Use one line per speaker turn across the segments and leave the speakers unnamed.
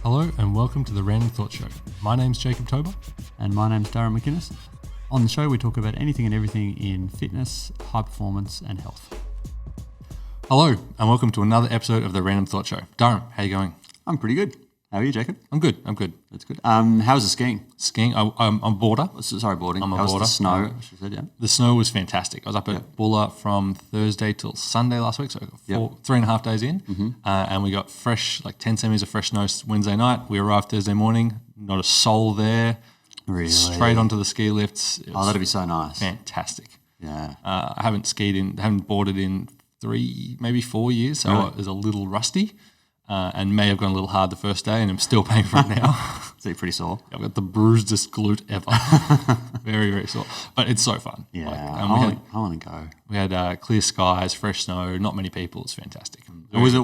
Hello and welcome to the Random Thought Show. My name's Jacob Tober.
And my name's Darren McInnes. On the show, we talk about anything and everything in fitness, high performance, and health.
Hello and welcome to another episode of the Random Thought Show. Darren, how you going?
I'm pretty good. How are you, Jacob?
I'm good.
That's good. How's the skiing?
Skiing, I'm boarder.
Sorry, boarding.
I'm a
How's
boarder.
the snow? She said, yeah.
The snow was fantastic. I was up at Bulla from Thursday till Sunday last week, so 3.5 days in. And we got fresh, like 10 centimetres of fresh snow Wednesday night. We arrived Thursday morning, not a soul there.
Really?
Straight onto the ski lifts.
That'd be so nice.
Fantastic.
Yeah.
I haven't boarded in 3, maybe 4 years, so I was a little rusty. And may have gone a little hard the first day, and I'm still paying for it now.
So you're pretty sore?
I've got the bruisedest glute ever. Very, very sore. But it's so fun.
Yeah,
I
want to go.
We had clear skies, fresh snow, not many people. It's fantastic.
Was it,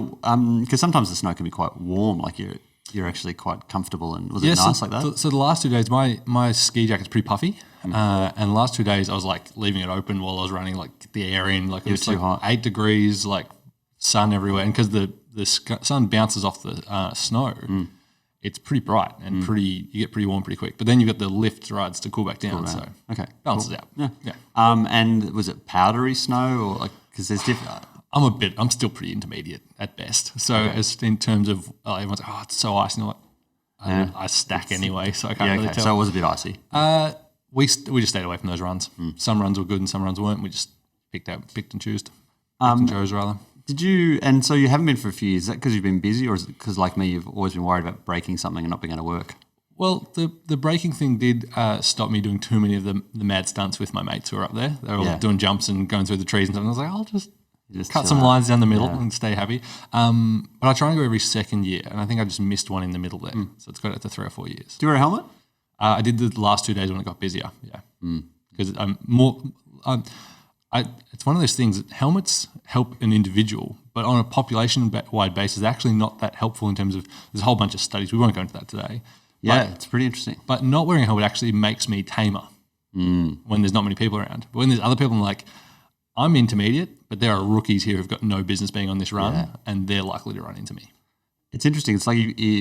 because sometimes the snow can be quite warm, like you're actually quite comfortable, and was it nice like that?
So the last 2 days, my ski jacket's pretty puffy. And the last 2 days, I was like leaving it open while I was running, like get the air in. Like it was
too hot.
8 degrees, like sun everywhere. And because the sun bounces off the snow, it's pretty bright and you get pretty warm pretty quick. But then you've got the lift rides to cool back down, so balances out. Yeah.
And was it powdery snow or like, because there's different?
I'm still pretty intermediate at best. So as in terms of everyone's like, oh, it's so icy. And I'm like, I stack anyway, so I can't really tell.
So it was a bit icy.
We just stayed away from those runs. Some runs were good and some runs weren't. We just picked and chose rather.
Did you, and so you haven't been for a few years, is that because you've been busy, or is it because like me, you've always been worried about breaking something and not being able to work?
Well, the breaking thing did stop me doing too many of the mad stunts with my mates who were up there. They were all doing jumps and going through the trees and stuff. And I was like, I'll just cut some lines down the middle and stay happy. But I try and go every second year, and I think I just missed one in the middle there. So it's got out to 3 or 4 years.
Do you wear a helmet?
I did the last 2 days when it got busier, because I'm it's one of those things that helmets help an individual, but on a population-wide basis, they're actually not that helpful in terms of, there's a whole bunch of studies, we won't go into that today.
Yeah, it's pretty interesting.
But not wearing a helmet actually makes me tamer when there's not many people around. But when there's other people, I'm like, I'm intermediate, but there are rookies here who've got no business being on this run, and they're likely to run into me.
It's interesting. It's like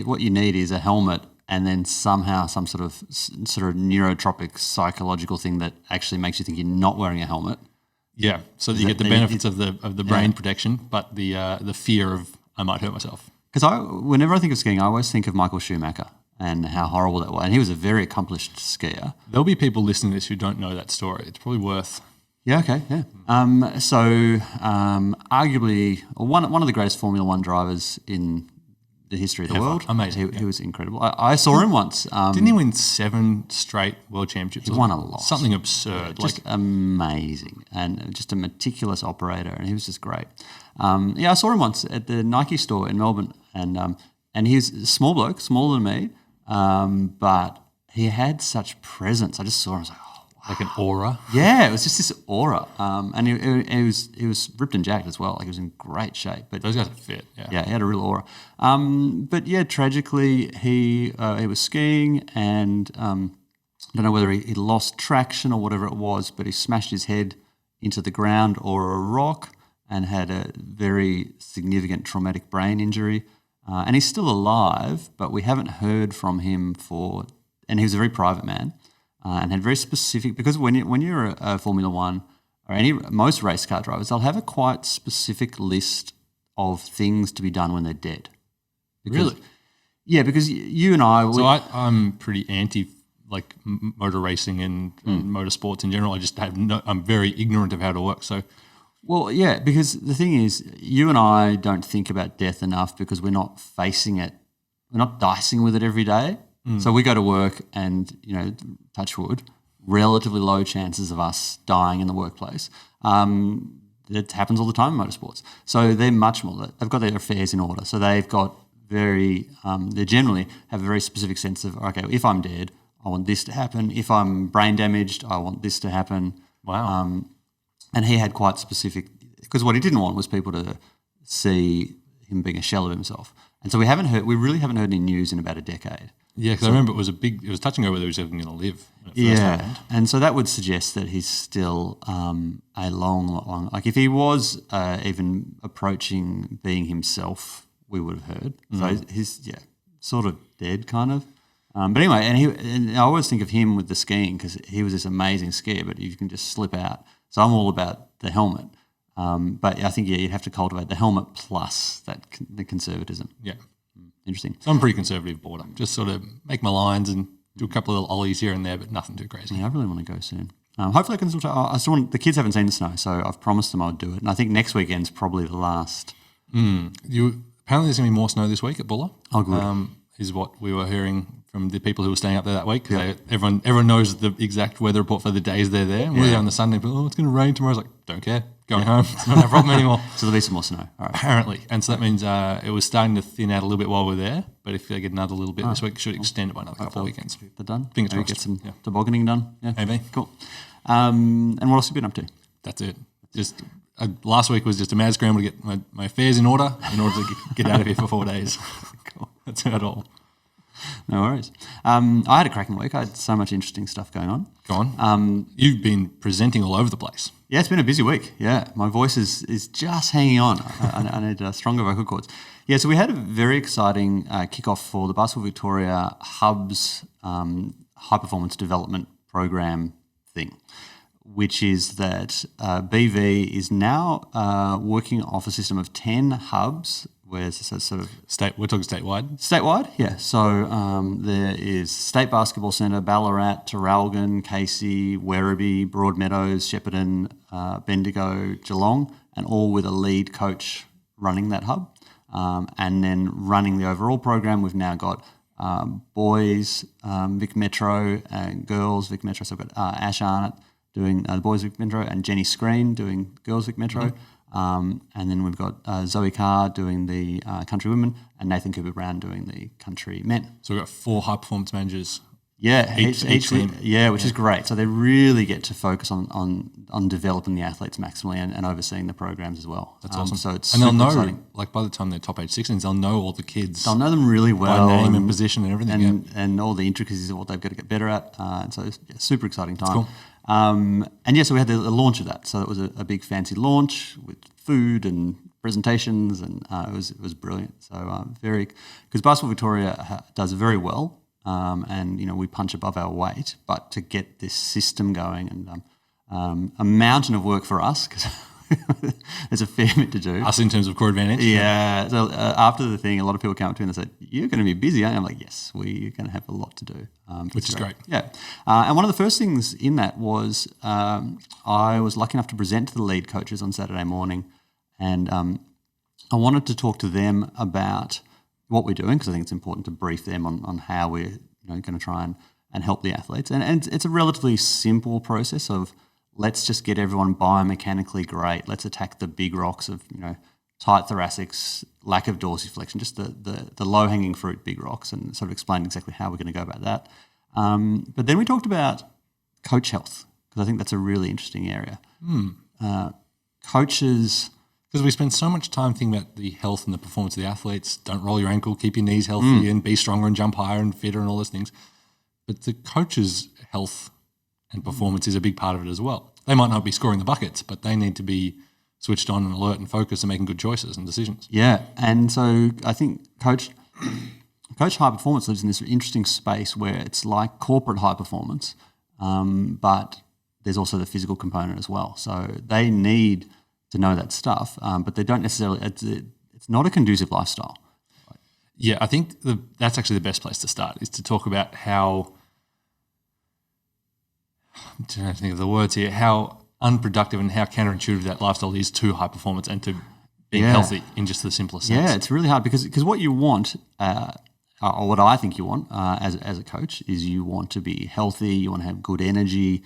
what you need is a helmet and then somehow some sort of neurotropic psychological thing that actually makes you think you're not wearing a helmet.
Yeah, so that you get the benefits of the brain protection, but the fear of I might hurt myself.
Because whenever I think of skiing, I always think of Michael Schumacher and how horrible that was. And he was a very accomplished skier.
There'll be people listening to this who don't know that story. It's probably worth.
Yeah, okay, yeah. Arguably one of the greatest Formula One drivers in the history of the world.
Amazing.
He was incredible. I saw him once.
Didn't he win 7 straight world championships?
He won a lot.
Something absurd.
Just amazing, and just a meticulous operator, and he was just great. I saw him once at the Nike store in Melbourne, and he's a small bloke, smaller than me, but he had such presence. I just saw him, I was like,
like an aura.
Yeah, it was just this aura, and he was ripped and jacked as well. Like he was in great shape. But
those guys are fit.
Yeah, he had a real aura. But yeah, tragically he was skiing and I don't know whether he lost traction or whatever it was, but he smashed his head into the ground or a rock and had a very significant traumatic brain injury. And he's still alive, but we haven't heard from him and he was a very private man. And had very specific, because when you're a Formula One or most race car drivers, they'll have a quite specific list of things to be done when they're dead.
Really?
Yeah, because you and I.
So I'm pretty anti like motor racing and motorsports in general. I'm very ignorant of how it works. So.
Well, yeah, because the thing is, you and I don't think about death enough because we're not facing it. We're not dicing with it every day. So we go to work and, touch wood, relatively low chances of us dying in the workplace. It happens all the time in motorsports. So they're much more, they've got their affairs in order. So they've got they generally have a very specific sense of, okay, if I'm dead, I want this to happen. If I'm brain damaged, I want this to happen.
Wow.
And he had quite specific, because what he didn't want was people to see him being a shell of himself. And so we really haven't heard any news in about a decade.
Yeah, because I remember it was touching over whether he was even going to live when it first happened.
And so that would suggest that he's still a long, like if he was even approaching being himself, we would have heard. So sort of dead, kind of. But anyway, and I always think of him with the skiing because he was this amazing skier, but you can just slip out. So I'm all about the helmet. But I think, you'd have to cultivate the helmet plus the conservatism.
Yeah.
Interesting.
So I'm pretty conservative boarder. Just sort of make my lines and do a couple of little ollies here and there, but nothing too crazy.
Yeah, I really want to go soon. Hopefully I can the kids haven't seen the snow, so I've promised them I'll do it. And I think next weekend's probably the last.
Apparently there's going to be more snow this week at Bulla.
Oh, good.
Is what we were hearing from the people who were staying up there that week. Everyone knows the exact weather report for the days they're there. And we're there on the Sunday, but it's going to rain tomorrow. I was like, don't care. Going home. It's not a problem anymore.
So there'll be some more snow. All right.
Apparently. And so that means it was starting to thin out a little bit while we're there. But if they get another little bit this week, it should extend it by another couple of weekends.
They're done?
Fingers
Maybe
crossed.
get some tobogganing done? Yeah.
Maybe.
Cool. And what else have you been up to?
That's it. Just last week was just a mad scramble to get my affairs in order to get out of here for 4 days.
Cool.
That's about all.
No worries. I had a cracking week. I had so much interesting stuff going on.
Go on. You've been presenting all over the place.
Yeah, it's been a busy week. Yeah, my voice is just hanging on. I need stronger vocal cords. Yeah, so we had a very exciting kickoff for the Basketball Victoria Hub's high performance development program thing, which is that BV is now working off a system of 10 hubs. We're talking statewide? Statewide, yeah. So there is State Basketball Centre, Ballarat, Traralgon, Casey, Werribee, Broadmeadows, Shepparton, Bendigo, Geelong, and all with a lead coach running that hub. And then running the overall program, we've now got boys, Vic Metro, and girls, Vic Metro. So we've got Ash Arnott doing the boys Vic Metro and Jenny Screen doing girls Vic Metro. Mm-hmm. And then we've got Zoe Carr doing the country women and Nathan Cooper Brown doing the country men.
So we've got 4 high performance managers.
Yeah, each team. Which is great. So they really get to focus on developing the athletes maximally and overseeing the programs as well.
That's awesome.
So it's
and they'll know,
exciting.
Like by the time they're top age 16s, they'll know all the kids.
They'll know them really well.
By name and position and everything.
And all the intricacies of what they've got to get better at. And so it's super exciting time.
That's cool.
So we had the launch of that. So it was a big fancy launch with food and presentations, and it was brilliant. So because Basketball Victoria does very well, and we punch above our weight, but to get this system going and a mountain of work for us because there's a fair bit to do.
Us in terms of core advantage.
Yeah. So after the thing, a lot of people came up to me and they said, "You're going to be busy, aren't you?" I'm like, "Yes, we're going to have a lot to do,"
which is great.
Yeah. And one of the first things in that was I was lucky enough to present to the lead coaches on Saturday morning, and I wanted to talk to them about what we're doing because I think it's important to brief them on how we're going to try and help the athletes. And it's a relatively simple process of let's just get everyone biomechanically great. Let's attack the big rocks of tight thoracics, lack of dorsiflexion, just the low hanging fruit big rocks, and sort of explain exactly how we're going to go about that. But then we talked about coach health because I think that's a really interesting area. Coaches.
Because we spend so much time thinking about the health and the performance of the athletes. Don't roll your ankle, keep your knees healthy and be stronger and jump higher and fitter and all those things. But the coach's health and performance is a big part of it as well. They might not be scoring the buckets, but they need to be switched on and alert and focused and making good choices and decisions.
Yeah, and so I think Coach High Performance lives in this interesting space where it's like corporate high performance, but there's also the physical component as well. So they need to know that stuff, but they don't necessarily. It's not a conducive lifestyle.
Yeah, I think that's actually the best place to start is to talk about how. I'm trying to think of the words here. How unproductive and how counterintuitive that lifestyle is to high performance and to being healthy in just the simplest sense.
Yeah, it's really hard because what you want, or what I think you want as a coach, is you want to be healthy. You want to have good energy.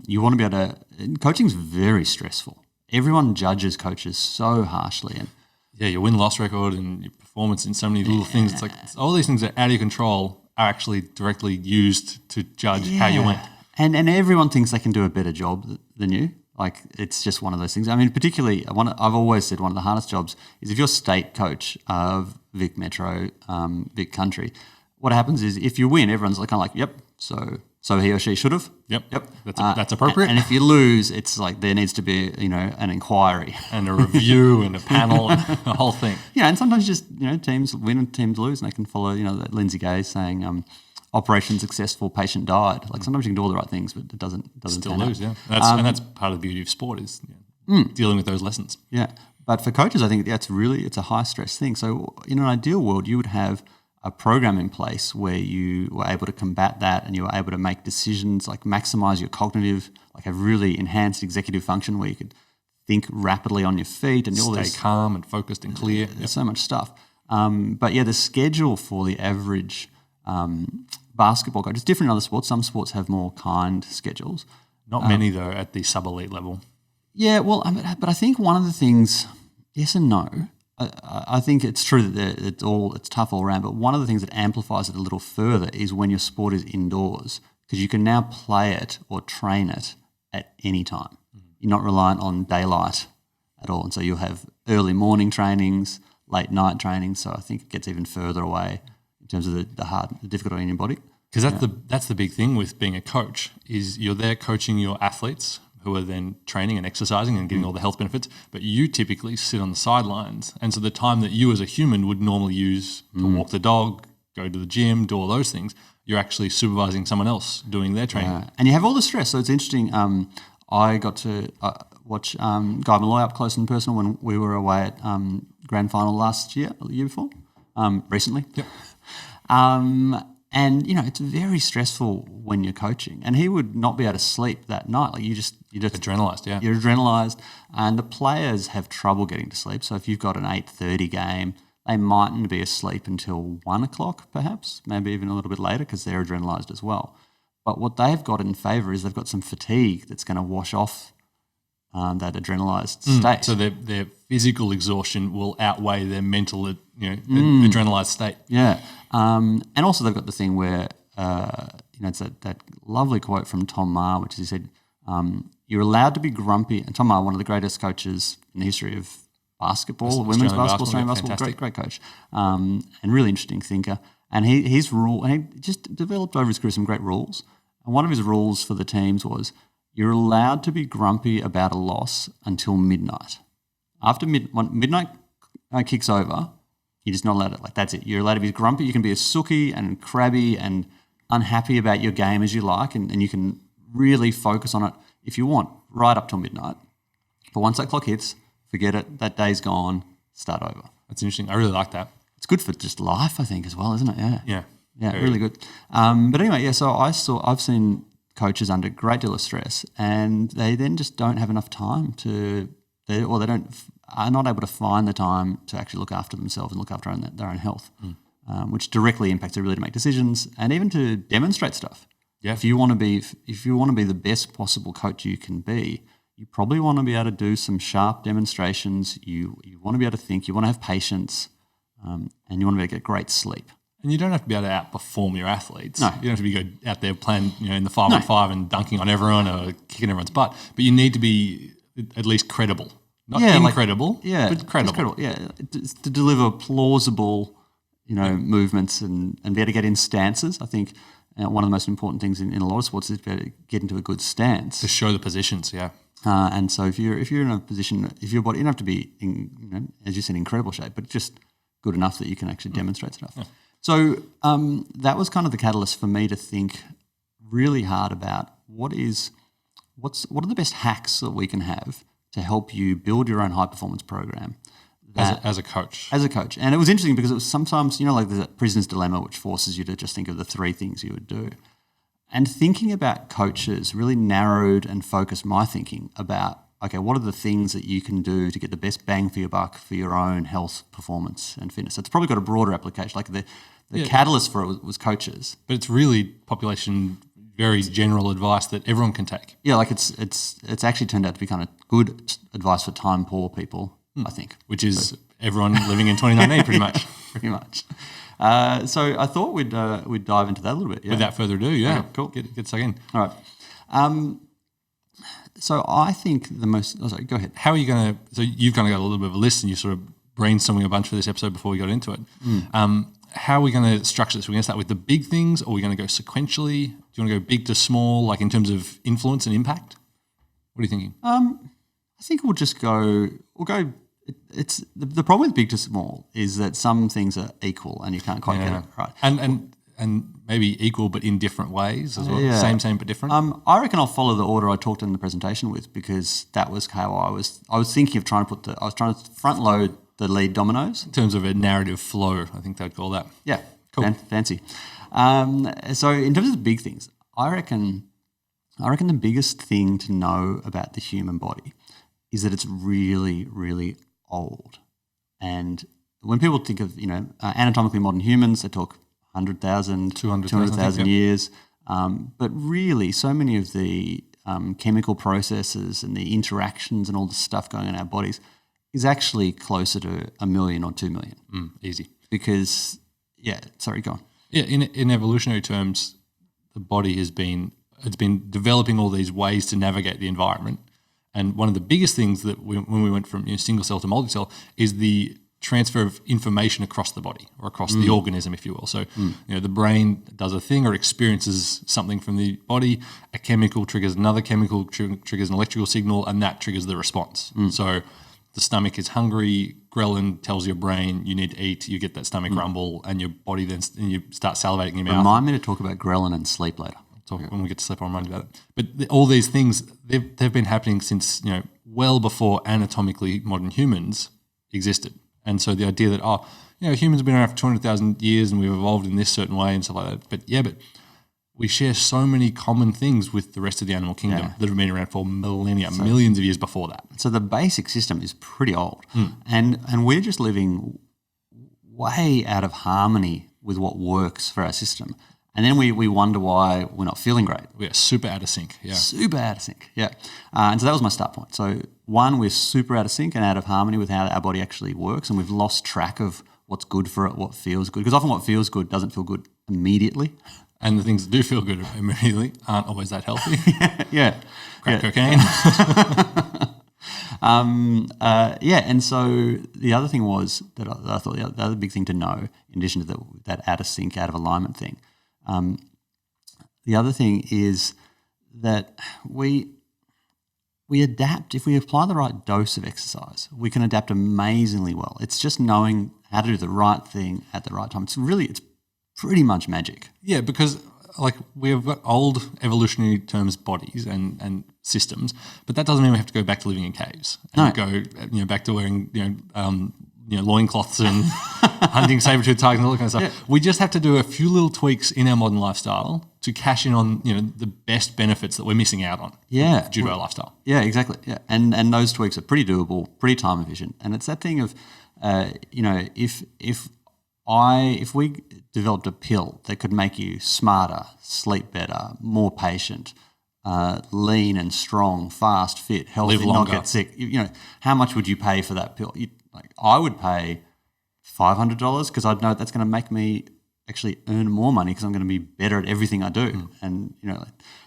You want to be able to. Coaching's very stressful. Everyone judges coaches so harshly, and
your win-loss record and your performance in so many little things. It's like all these things that are out of your control are actually directly used to judge how you went.
And everyone thinks they can do a better job than you. Like it's just one of those things. I mean, particularly I've always said one of the hardest jobs is if you're state coach of Vic Metro, Vic Country. What happens is if you win, everyone's kind of like, "Yep, so So he or she should have.
Yep. That's appropriate.
And if you lose, it's like there needs to be, an inquiry.
And a review and a panel and a whole thing.
Yeah, and sometimes just, teams win and teams lose, and they can follow, that Lindsay Gay saying, operation successful, patient died. Like sometimes you can do all the right things, but it doesn't
still lose, yeah. And that's part of the beauty of sport is dealing with those lessons.
Yeah. But for coaches, I think it's a high stress thing. So in an ideal world, you would have a program in place where you were able to combat that and you were able to make decisions, like maximize your cognitive, like a really enhanced executive function where you could think rapidly on your feet and all this.
Stay calm and focused and clear.
There's so much stuff. But yeah, the schedule for the average basketball coach is different in other sports. Some sports have more kind schedules.
Not many, though, at the sub-elite level.
Yeah, well, but I think one of the things, yes and no, I think it's true that it's tough all around, but one of the things that amplifies it a little further is when your sport is indoors, because you can now play it or train it at any time. You're not reliant on daylight at all, and so you'll have early morning trainings, late night trainings, so I think it gets even further away in terms of the difficulty in your body.
Because that's the big thing with being a coach is you're there coaching your athletes who are then training and exercising and getting all the health benefits, but you typically sit on the sidelines. And so the time that you as a human would normally use to walk the dog, go to the gym, do all those things, you're actually supervising someone else doing their training.
And you have all the stress. So it's interesting. I got to watch Guy Malloy up close and personal when we were away at grand final last year, or the year before, recently.
Yep.
And it's very stressful when you're coaching, and he would not be able to sleep that night. Like you're just
adrenalized, yeah.
You're adrenalized, and the players have trouble getting to sleep. So if you've got an 8:30 game, they mightn't be asleep until 1 o'clock, perhaps, maybe even a little bit later, because they're adrenalized as well. But what they've got in favour is they've got some fatigue that's going to wash off that adrenalized state.
So their physical exhaustion will outweigh their mental, adrenalized state.
Yeah. And also they've got the thing where, it's that lovely quote from Tom Maher, which is he said, you're allowed to be grumpy. And Tom Maher, one of the greatest coaches in the history of basketball, women's basketball, Australian basketball, great coach, and really interesting thinker. And he just developed over his career some great rules. And one of his rules for the teams was you're allowed to be grumpy about a loss until midnight. After midnight kicks over, you're just not allowed to, that's it. You're allowed to be grumpy. You can be as sooky and crabby and unhappy about your game as you like, and you can really focus on it if you want, right up till midnight. But once that clock hits, forget it. That day's gone. Start over.
That's interesting. I really like that.
It's good for just life, I think, as well, isn't it?
Yeah.
Yeah, really good. But anyway, yeah, so I've seen coaches under a great deal of stress, and they then just don't have enough time are not able to find the time to actually look after themselves and look after their own health, which directly impacts their ability to make decisions and even to demonstrate stuff.
Yeah.
If you want to be the best possible coach you can be, you probably want to be able to do some sharp demonstrations. You want to be able to think. You want to have patience, and you want to be able to get great sleep.
And you don't have to be able to outperform your athletes.
No.
You don't have to be out there playing, in the 5-on-5 and dunking on everyone or kicking everyone's butt. But you need to be at least credible. Not incredible, but credible.
To deliver plausible, movements and be able to get in stances. I think one of the most important things in a lot of sports is to be able to get into a good stance.
To show the positions, yeah.
And so if you're in a position, if your body, you don't have to be in, as you said, incredible shape, but just good enough that you can actually demonstrate stuff. Yeah. So that was kind of the catalyst for me to think really hard about what are the best hacks that we can have to help you build your own high performance program
as a coach.
As a coach. And it was interesting because it was sometimes, like the prisoner's dilemma, which forces you to just think of the 3 things you would do. And thinking about coaches really narrowed and focused my thinking about, okay, what are the things that you can do to get the best bang for your buck for your own health, performance and fitness? So it's probably got a broader application. Like the catalyst for it was coaches.
But it's really population, very general advice that everyone can take.
Yeah, like it's actually turned out to be kind of good advice for time poor people, I think.
Which is everyone living in 2019 pretty much.
Pretty much. So I thought we'd dive into that a little bit. Yeah.
Without further ado, yeah.
Okay, cool.
Get stuck in.
All right. So I think sorry, go ahead.
How are you going to, so you've kind of got a little bit of a list and you sort of brainstorming a bunch for this episode before we got into it. How are we going to structure this? Are we going to start with the big things or are we going to go sequentially? Do Do you want to go big to small, like in terms of influence and impact? What are you thinking?
I think we'll go. It's the problem with big to small is that some things are equal and you can't quite get it right.
And maybe equal but in different ways as well.
Yeah.
Same but different.
I reckon I'll follow the order I talked in the presentation with, because that was how I was thinking of trying to front load the lead dominoes.
In terms of a narrative flow, I think they'd call that.
Yeah,
cool.
Fancy. So in terms of the big things, I reckon the biggest thing to know about the human body is that it's really, really old. And when people think of, anatomically modern humans, they talk 100,000, 200,000 years. But really, so many of the chemical processes and the interactions and all the stuff going on in our bodies is actually closer to 1 million or 2 million.
Easy.
Because, sorry, go on.
Yeah, in evolutionary terms, the body it's been developing all these ways to navigate the environment. And one of the biggest things that when we went from single cell to multi-cell is the transfer of information across the body or across the organism, if you will. So, the brain does a thing or experiences something from the body, a chemical triggers another chemical, triggers an electrical signal, and that triggers the response. So the stomach is hungry, ghrelin tells your brain you need to eat, you get that stomach rumble, and your body then you start salivating in your mouth.
Remind me to talk about ghrelin and sleep later.
When we get to sleep, I'll remind you about it. But all these things, they've been happening since, well before anatomically modern humans existed. And so the idea that, humans have been around for 200,000 years and we've evolved in this certain way and stuff like that. But we share so many common things with the rest of the animal kingdom that have been around for millennia, millions of years before that.
So the basic system is pretty old. And we're just living way out of harmony with what works for our system. And then we wonder why we're not feeling great.
We are super out of sync. Yeah.
Super out of sync. Yeah. And so that was my start point. So one, we're super out of sync and out of harmony with how our body actually works, and we've lost track of what's good for it, what feels good. Because often what feels good doesn't feel good immediately.
And the things that do feel good immediately aren't always that healthy. Crack cocaine.
And so the other thing was that I thought the other big thing to know, in addition to that out of sync, out of alignment thing, the other thing is that we adapt. If we apply the right dose of exercise, we can adapt amazingly well. It's just knowing how to do the right thing at the right time. It's pretty much magic.
Yeah, because we've got old evolutionary terms bodies and systems, but that doesn't mean we have to go back to living in caves and go back to wearing loincloths and hunting saber-toothed tigers and all that kind of stuff. Yeah. We just have to do a few little tweaks in our modern lifestyle to cash in on the best benefits that we're missing out on due to our lifestyle.
Yeah, exactly. Yeah, and those tweaks are pretty doable, pretty time efficient, and it's that thing of if we developed a pill that could make you smarter, sleep better, more patient, lean and strong, fast, fit, healthy, not get sick, how much would you pay for that pill? I would pay $500 because I'd know that's going to make me actually earn more money because I'm going to be better at everything I do. And,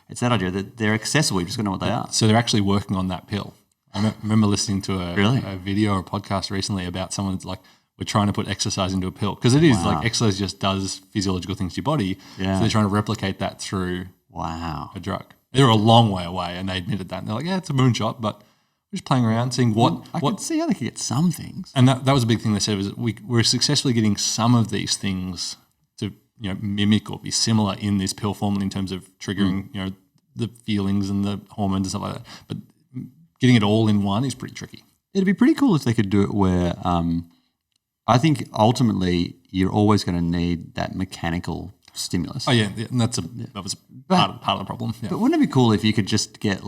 it's that idea that they're accessible. You just got to know what they are.
So they're actually working on that pill. I remember listening to a video or a podcast recently about someone's we're trying to put exercise into a pill because it is exercise just does physiological things to your body. Yeah. So they're trying to replicate that through a drug. They're a long way away and they admitted that. And they're like, yeah, it's a moonshot, but we're just playing around, seeing
I could see how they could get some things.
And that was a big thing they said was we're successfully getting some of these things to mimic or be similar in this pill formula in terms of triggering the feelings and the hormones and stuff like that. But getting it all in one is pretty tricky.
It'd be pretty cool if they could do it where I think ultimately you're always going to need that mechanical stimulus.
Oh yeah, and that was part of the problem. Yeah.
But wouldn't it be cool if you could just get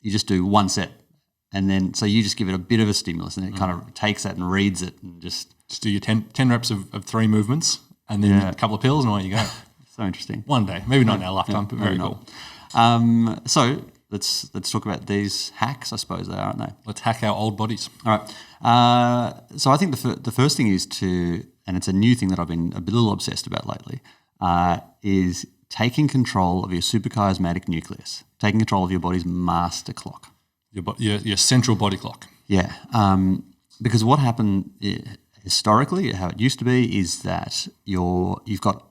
you just do one set and then so you just give it a bit of a stimulus and it kind of takes that and reads it and just
do your 10 reps of 3 movements and then a couple of pills and away you go.
So interesting.
One day, maybe not in our lifetime, but very cool.
So let's talk about these hacks, I suppose they are, aren't they?
Let's hack our old bodies.
All right. So I think the first thing is and it's a new thing that I've been a little obsessed about lately, is taking control of your suprachiasmatic nucleus, taking control of your body's master clock.
Your central body clock.
Yeah. Because what happened historically, how it used to be, is that you've got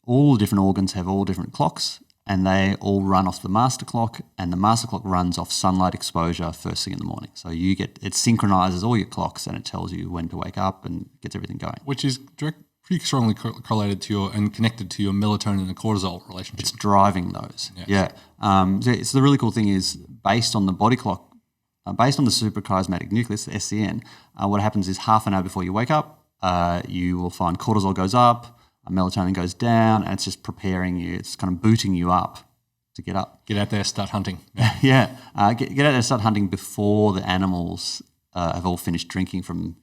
all the different organs have all different clocks, and they all run off the master clock, and the master clock runs off sunlight exposure first thing in the morning. So it synchronizes all your clocks, and it tells you when to wake up and gets everything going.
Which is pretty strongly correlated to and connected to your melatonin and cortisol relationship.
It's driving those. Yeah. So the really cool thing is, based on the body clock, based on the suprachiasmatic nucleus, the SCN, what happens is half an hour before you wake up, you will find cortisol goes up, melatonin goes down, and it's just preparing you. It's kind of booting you up to get up.
Get out there, start hunting.
Get out there, start hunting before the animals have all finished drinking from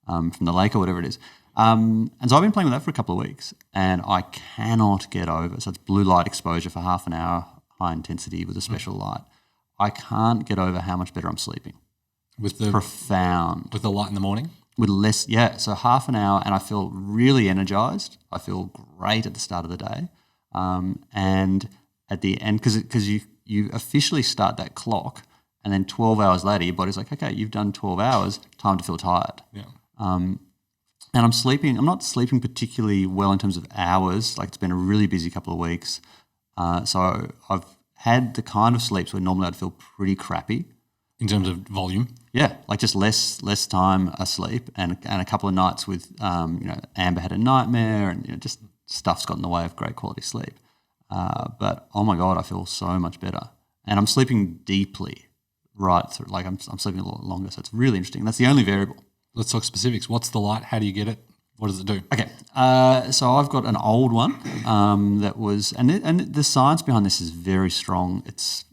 the lake or whatever it is. And so I've been playing with that for a couple of weeks, and I cannot get over. So it's blue light exposure for half an hour, high intensity with a special light. I can't get over how much better I'm sleeping. Profound.
With the light in the morning?
With less, so half an hour, and I feel really energized. I feel great at the start of the day, and at the end, because you officially start that clock, and then 12 hours later, your body's like, okay, you've done 12 hours, time to feel tired.
Yeah.
And I'm sleeping. I'm not sleeping particularly well in terms of hours. Like, it's been a really busy couple of weeks, so I've had the kind of sleeps where normally I'd feel pretty crappy.
In terms of volume?
Yeah, like just less time asleep, and a couple of nights with, Amber had a nightmare, and just stuff's got in the way of great quality sleep. But oh my God, I feel so much better, and I'm sleeping deeply right through. Like I'm sleeping a lot longer, so it's really interesting. That's the only variable.
Let's talk specifics. What's the light? How do you get it? What does it do?
Okay, so I've got an old one that was, and the science behind this is very strong. It's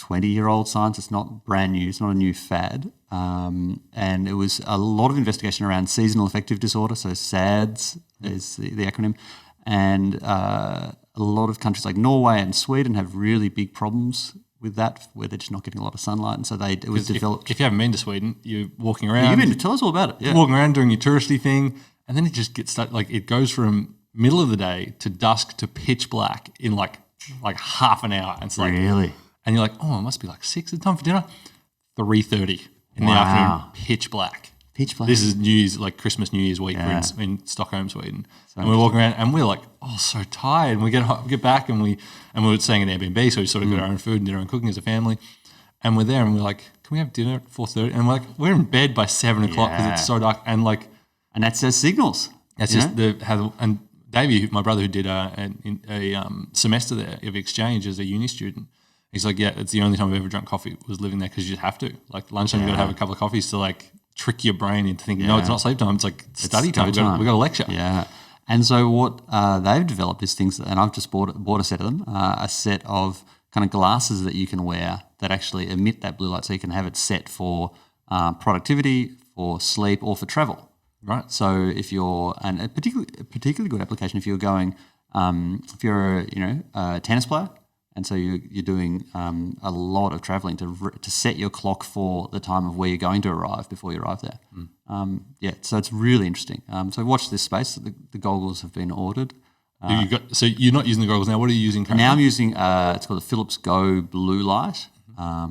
20-year-old science. It's not brand new. It's not a new fad. And it was a lot of investigation around seasonal affective disorder, so SADS is the acronym. And a lot of countries like Norway and Sweden have really big problems with that, where they're just not getting a lot of sunlight. And so it was developed.
If you haven't been to Sweden, you're walking around.
Tell us all about it. Yeah.
Walking around doing your touristy thing, and then it just gets started. Like, it goes from middle of the day to dusk to pitch black in like half an hour. And it's like,
really?
And you're like, oh, it must be like 6. It's time for dinner. 3:30 in the afternoon, pitch black.
Pitch black.
This is New Year's, like Christmas, New Year's week. We're in Stockholm, Sweden, and we're walking around, and we're like, oh, so tired. And we get back, and we were staying at Airbnb, so we sort of got our own food and did our own cooking as a family. And we're there, and we're like, can we have dinner at 4:30? And we're like, we're in bed by 7 o'clock because it's so dark, and
that's their signals.
That's just and Davey, my brother, who did a semester there of exchange as a uni student. He's like, yeah, it's the only time I've ever drunk coffee was living there, because you just have to. Like, lunchtime, you got to have a couple of coffees to trick your brain into thinking, no, it's not sleep time. It's like study time. We got a lecture.
Yeah. And so what they've developed is things, and I've just bought a set of them, a set of kind of glasses that you can wear that actually emit that blue light, so you can have it set for productivity, for sleep, or for travel.
Right.
So if you're, and a particularly good application if you're going, if you're a tennis player, and so you're doing a lot of travelling to set your clock for the time of where you're going to arrive before you arrive there. So it's really interesting. So watch this space. The goggles have been ordered.
So you're not using the goggles now. What are you using currently?
Now I'm using, it's called the Philips Go Blue Light,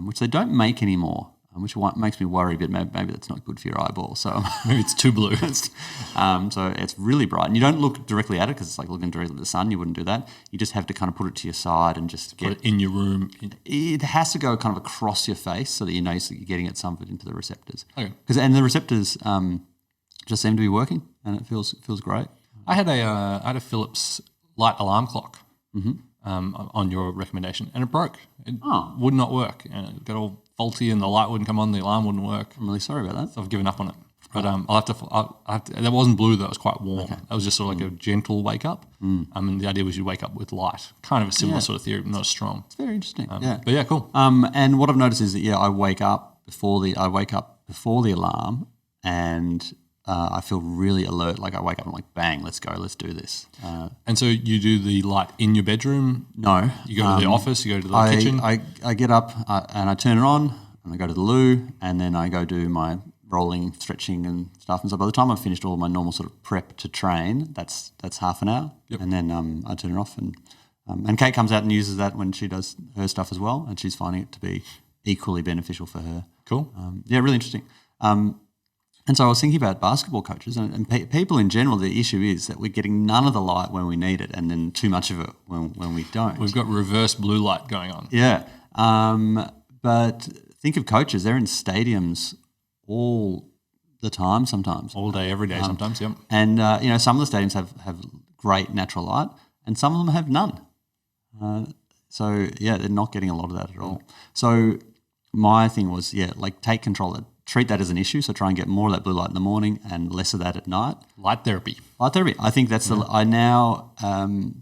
which they don't make anymore. Which makes me worry a bit. Maybe that's not good for your eyeball. So
maybe it's too blue.
So it's really bright, and you don't look directly at it because it's like looking directly at the sun. You wouldn't do that. You just have to kind of put it to your side and just
put it in your room.
It has to go kind of across your face so that you know you're getting it some of it into the receptors.
Okay.
And the receptors just seem to be working, and it feels great.
I had a Philips light alarm clock on your recommendation, and it broke. It would not work, and it got all faulty, and the light wouldn't come on, the alarm wouldn't work.
I'm really sorry about that.
So I've given up on it. But I'll have to. That wasn't blue, though. It was quite warm. Okay. That was just sort of like a gentle wake up. And the idea was you wake up with light. Kind of a similar sort of theory, but not as strong.
It's very interesting.
But yeah, cool.
And what I've noticed is that I wake up before the alarm, and I feel really alert. Like, I wake up and I'm like, bang, let's go, let's do this.
And so you do the light in your bedroom?
No.
You go to the office, you go to the kitchen?
I get up and I turn it on, and I go to the loo, and then I go do my rolling, stretching and stuff. And so by the time I've finished all my normal sort of prep to train, that's half an hour. Yep. And then I turn it off, and Kate comes out and uses that when she does her stuff as well, and she's finding it to be equally beneficial for her.
Cool.
Really interesting. And so I was thinking about basketball coaches and people in general. The issue is that we're getting none of the light when we need it, and then too much of it when we don't.
We've got reverse blue light going on.
Yeah, but think of coaches; they're in stadiums all the time, sometimes
All day, every day, sometimes. Yep.
And some of the stadiums have great natural light, and some of them have none. So they're not getting a lot of that at all. So my thing was, take control of it. Treat that as an issue. So try and get more of that blue light in the morning and less of that at night.
Light therapy.
I think that's I now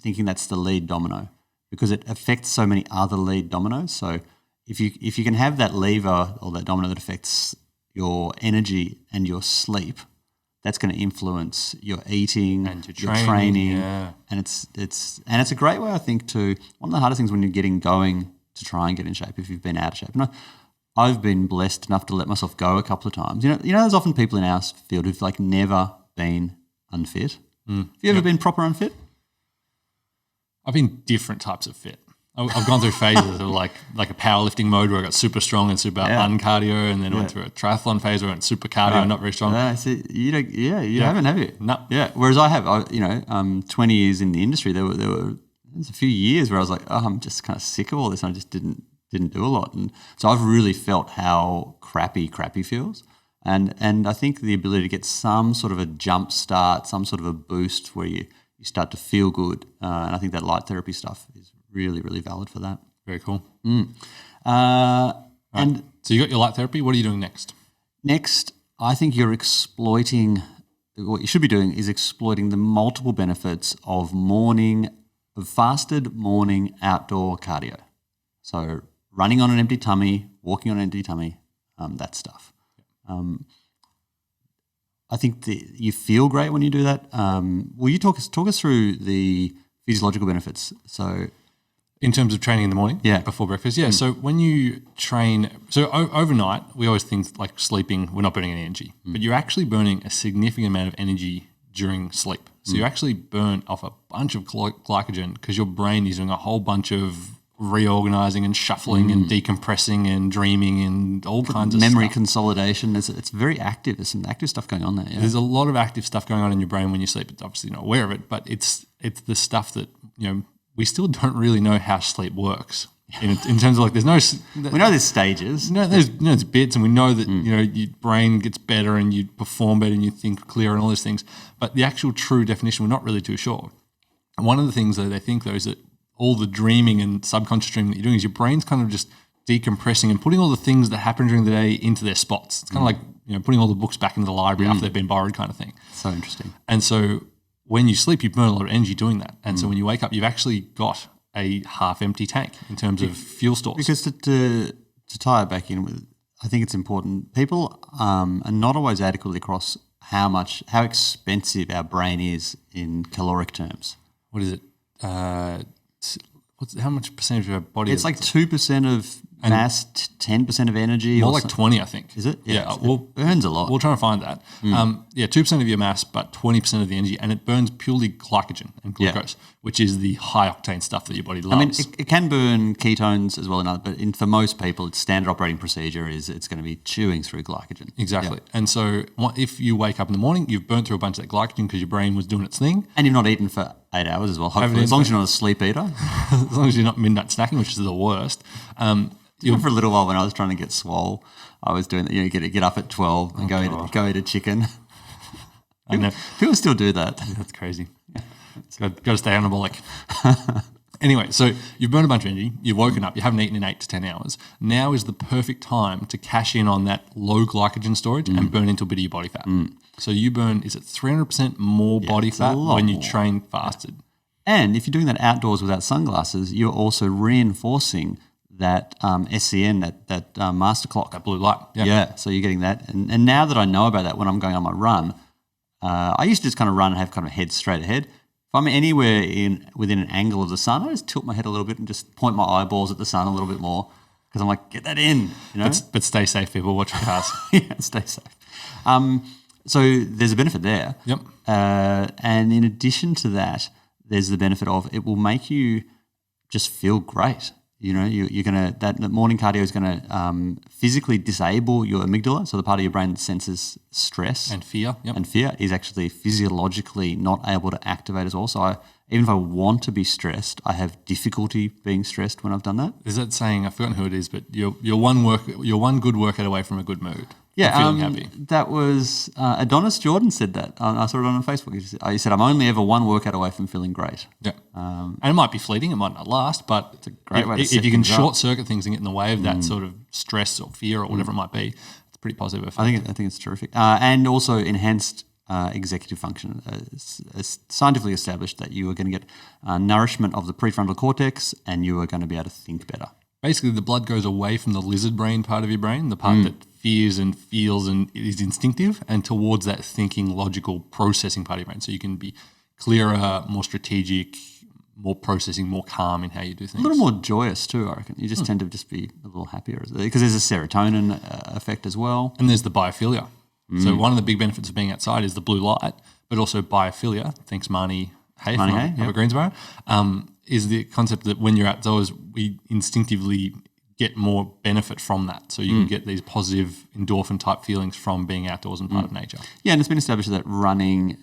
thinking that's the lead domino, because it affects so many other lead dominoes. So if you can have that lever or that domino that affects your energy and your sleep, that's going to influence your eating
and
your training.
Yeah.
And it's a great way, I think, to one of the hardest things when you're getting going to try and get in shape if you've been out of shape. And I've been blessed enough to let myself go a couple of times. There's often people in our field who've never been unfit. Have you ever been proper unfit?
I've been different types of fit. I've gone through phases of like a powerlifting mode where I got super strong and super uncardio, and then I went through a triathlon phase where I went super cardio and not very strong.
You haven't, have you?
No.
Yeah. Whereas I have, 20 years in the industry, there was a few years where I was like, oh, I'm just kind of sick of all this, and I just didn't do a lot. And so I've really felt how crappy feels. And I think the ability to get some sort of a jump start, some sort of a boost where you start to feel good. And I think that light therapy stuff is really, really valid for that.
Very cool.
And
so you got your light therapy. What are you doing next?
Next, I think you're exploiting, what you should be doing is exploiting the multiple benefits of fasted morning outdoor cardio. So running on an empty tummy, walking on an empty tummy, that stuff. I think you feel great when you do that. Will you talk us through the physiological benefits? So,
in terms of training in the morning, before breakfast, So when you train, overnight, we always think like sleeping, we're not burning any energy, but you're actually burning a significant amount of energy during sleep. So you actually burn off a bunch of glycogen because your brain is doing a whole bunch of reorganizing and shuffling and decompressing and dreaming and all kinds of
memory
stuff.
Consolidation. It's very active. There's some active stuff going on there. Yeah.
There's a lot of active stuff going on in your brain when you sleep. It's obviously not aware of it, but it's the stuff that we still don't really know how sleep works. In terms of there's no.
We know there's stages.
There's bits, and we know that your brain gets better and you perform better and you think clearer and all those things. But the actual true definition, we're not really too sure. And one of the things that they think though is that all the dreaming and subconscious dreaming that you're doing is your brain's kind of just decompressing and putting all the things that happen during the day into their spots. It's kind of like putting all the books back into the library after they've been borrowed, kind of thing.
So interesting.
And so when you sleep, you burn a lot of energy doing that. And so when you wake up, you've actually got a half-empty tank in terms of fuel stores.
Because to tie it back in with, I think it's important. People are not always adequately across how expensive our brain is in caloric terms.
What is it? How much percentage of our body?
It's like 2% of mass, 10% of energy.
More like 20, I think.
Is it?
Yeah.
It burns a lot.
We'll try and find that. 2% of your mass, but 20% of the energy, and it burns purely glycogen and glucose, which is the high octane stuff that your body loves.
I mean, it can burn ketones as well, but for most people, its standard operating procedure is it's going to be chewing through glycogen.
Exactly. Yeah. And so if you wake up in the morning, you've burnt through a bunch of that glycogen because your brain was doing its thing.
And you've not eaten for 8 hours as well, hopefully, as long as you're not a sleep eater.
As long as you're not midnight snacking, which is the worst.
For a little while when I was trying to get swole, I was doing that. Get up at 12 and go eat a chicken. People still do that.
That's crazy. Got to stay anabolic. Anyway, so you've burned a bunch of energy. You've woken up. You haven't eaten in 8 to 10 hours. Now is the perfect time to cash in on that low glycogen storage and burn into a bit of your body fat. So you burn, is it 300% more body fat when you train fasted?
And if you're doing that outdoors without sunglasses, you're also reinforcing that SCN, that master clock.
That blue light.
Yeah, so you're getting that. And now that I know about that when I'm going on my run, I used to just kind of run and have kind of head straight ahead. If I'm anywhere within an angle of the sun, I just tilt my head a little bit and just point my eyeballs at the sun a little bit more because I'm like, get that in.
But stay safe, people. Watch your cars.
Stay safe. So there's a benefit there.
Yep.
And in addition to that, there's the benefit of it will make you just feel great. you're gonna that morning cardio is gonna physically disable your amygdala, so the part of your brain that senses stress
And fear. Yep.
and fear is actually physiologically not able to activate as well. So even if I want to be stressed, I have difficulty being stressed when I've done that.
Is that saying, I've forgotten who it is, but you're one good workout away from a good mood.
Yeah,
feeling happy.
That was Adonis Jordan said that. I saw it on Facebook. He said, "I'm only ever one workout away from feeling great."
Yeah, and it might be fleeting, it might not last, but it's a
great way to
if
set
you can
things up.
short circuit things and get in the way of that sort of stress or fear or whatever it might be, it's a pretty positive effect.
I think it's terrific, and also enhanced executive function. It's scientifically established that you are going to get nourishment of the prefrontal cortex, and you are going to be able to think better.
Basically, the blood goes away from the lizard brain part of your brain, the part that fears and feels and is instinctive, and towards that thinking, logical, processing part of your brain. So you can be clearer, more strategic, more processing, more calm in how you do things.
A little more joyous too, I reckon. You just tend to just be a little happier because there's a serotonin effect as well.
And there's the biophilia. So one of the big benefits of being outside is the blue light, but also biophilia. Thanks, Marnie Hay from Greensboro. Is the concept that when you're outdoors, we instinctively get more benefit from that. So you can get these positive endorphin type feelings from being outdoors and part of nature.
Yeah, and it's been established that running,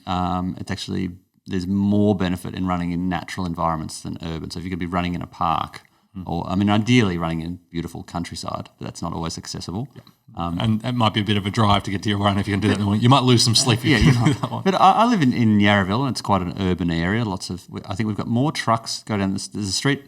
there's more benefit in running in natural environments than urban. So if you could be running in a park, or ideally running in beautiful countryside, but that's not always accessible.
Yeah. And it might be a bit of a drive to get to your run if you can do that in the morning. You might lose some sleep.
You might. But I live in Yarraville, and it's quite an urban area. I think we've got more trucks go down this. There's a street,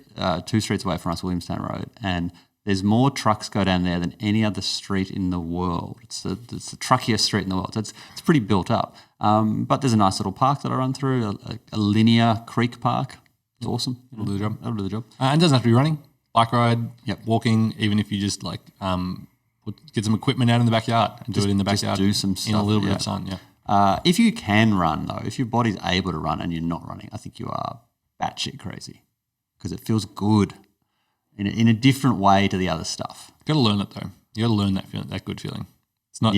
2 streets away from us, Williamstown Road, and there's more trucks go down there than any other street in the world. It's the truckiest street in the world. So it's pretty built up. But there's a nice little park that I run through, a linear creek park. It's awesome.
It'll do the job.
That'll do the job.
And it doesn't have to be running. Bike ride,
Yep.
walking, even if you just get some equipment out in the backyard and do it in the backyard.
Just do some stuff.
In a little bit of sun, yeah.
If you can run though, if your body's able to run and you're not running, I think you are batshit crazy because it feels good in a different way to the other stuff.
Got to learn it though. You got to learn that feeling, that good feeling. It's not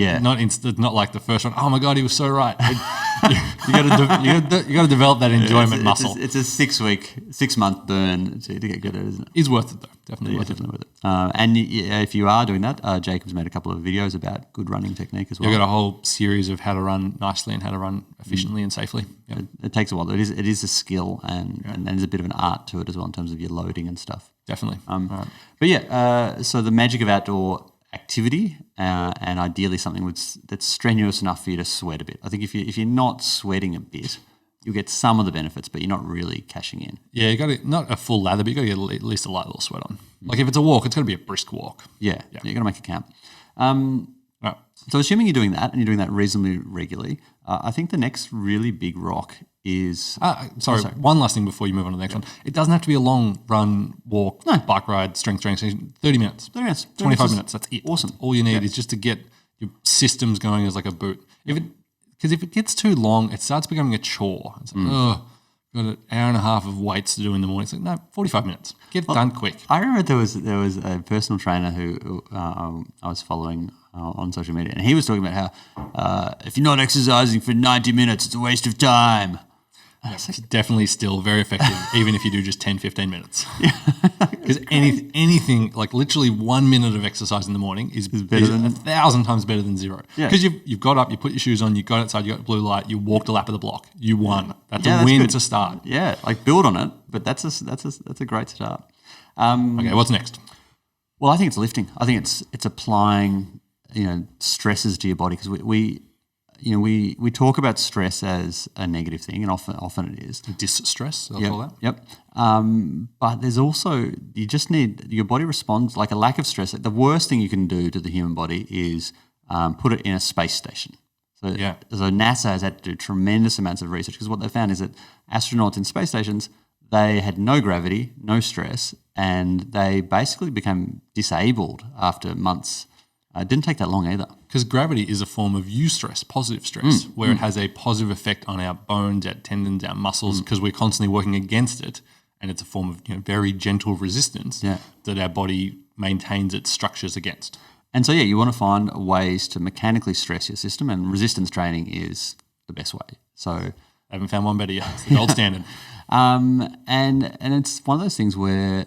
not like the first one. Oh my god, he was so right. You got to develop that enjoyment muscle.
It's a 6 month burn to get good at it, isn't it?
It's worth it though. Definitely worth
it. And if you are doing that, Jacob's made a couple of videos about good running technique as well.
You've got a whole series of how to run nicely and how to run efficiently and safely. Yep.
It takes a while. It is a skill and there's a bit of an art to it as well in terms of your loading and stuff.
Definitely.
Right. But so the magic of outdoor activity and ideally something that's strenuous enough for you to sweat a bit. I think if you're not sweating a bit, you'll get some of the benefits, but you're not really cashing in.
Yeah, you got to not a full lather, but you got to get at least a light little sweat on. Like if it's a walk, it's got to be a brisk walk.
Yeah. You got to make it count.
Right.
So assuming you're doing that and you're doing that reasonably regularly, I think the next really big rock is...
Sorry, one last thing before you move on to the next one. It doesn't have to be a long run, walk, bike ride, strength training. 30 minutes.
30 minutes.
25 minutes, that's it.
Awesome.
All you need is just to get your systems going as like a boot. Because if it gets too long, it starts becoming a chore. It's like, got an hour and a half of weights to do in the morning. It's like, no, 45 minutes. Get it done quick.
I remember there was a personal trainer who I was following on social media, and he was talking about how if you're not exercising for 90 minutes, it's a waste of time.
It's definitely still very effective, even if you do just 10, 15 minutes. Because anything, like literally 1 minute of exercise in the morning is
better than
1,000 times better than zero. Because you've got up, you put your shoes on, you got outside, you got blue light, you walked a lap of the block, you won. That's a win to start.
Yeah, like build on it, but that's a great start.
Okay, what's next?
Well, I think it's lifting. I think it's applying stresses to your body because we talk about stress as a negative thing, and often it is.
Distress, I'll call that.
Yep. But there's also, you just need, your body responds like a lack of stress. The worst thing you can do to the human body is put it in a space station. So NASA has had to do tremendous amounts of research because what they found is that astronauts in space stations, they had no gravity, no stress, and they basically became disabled after months. It didn't take that long either.
Because gravity is a form of eustress, positive stress, where it has a positive effect on our bones, our tendons, our muscles, because we're constantly working against it, and it's a form of very gentle resistance that our body maintains its structures against.
And so, you want to find ways to mechanically stress your system, and resistance training is the best way. So,
I haven't found one better yet. It's the gold standard.
And it's one of those things where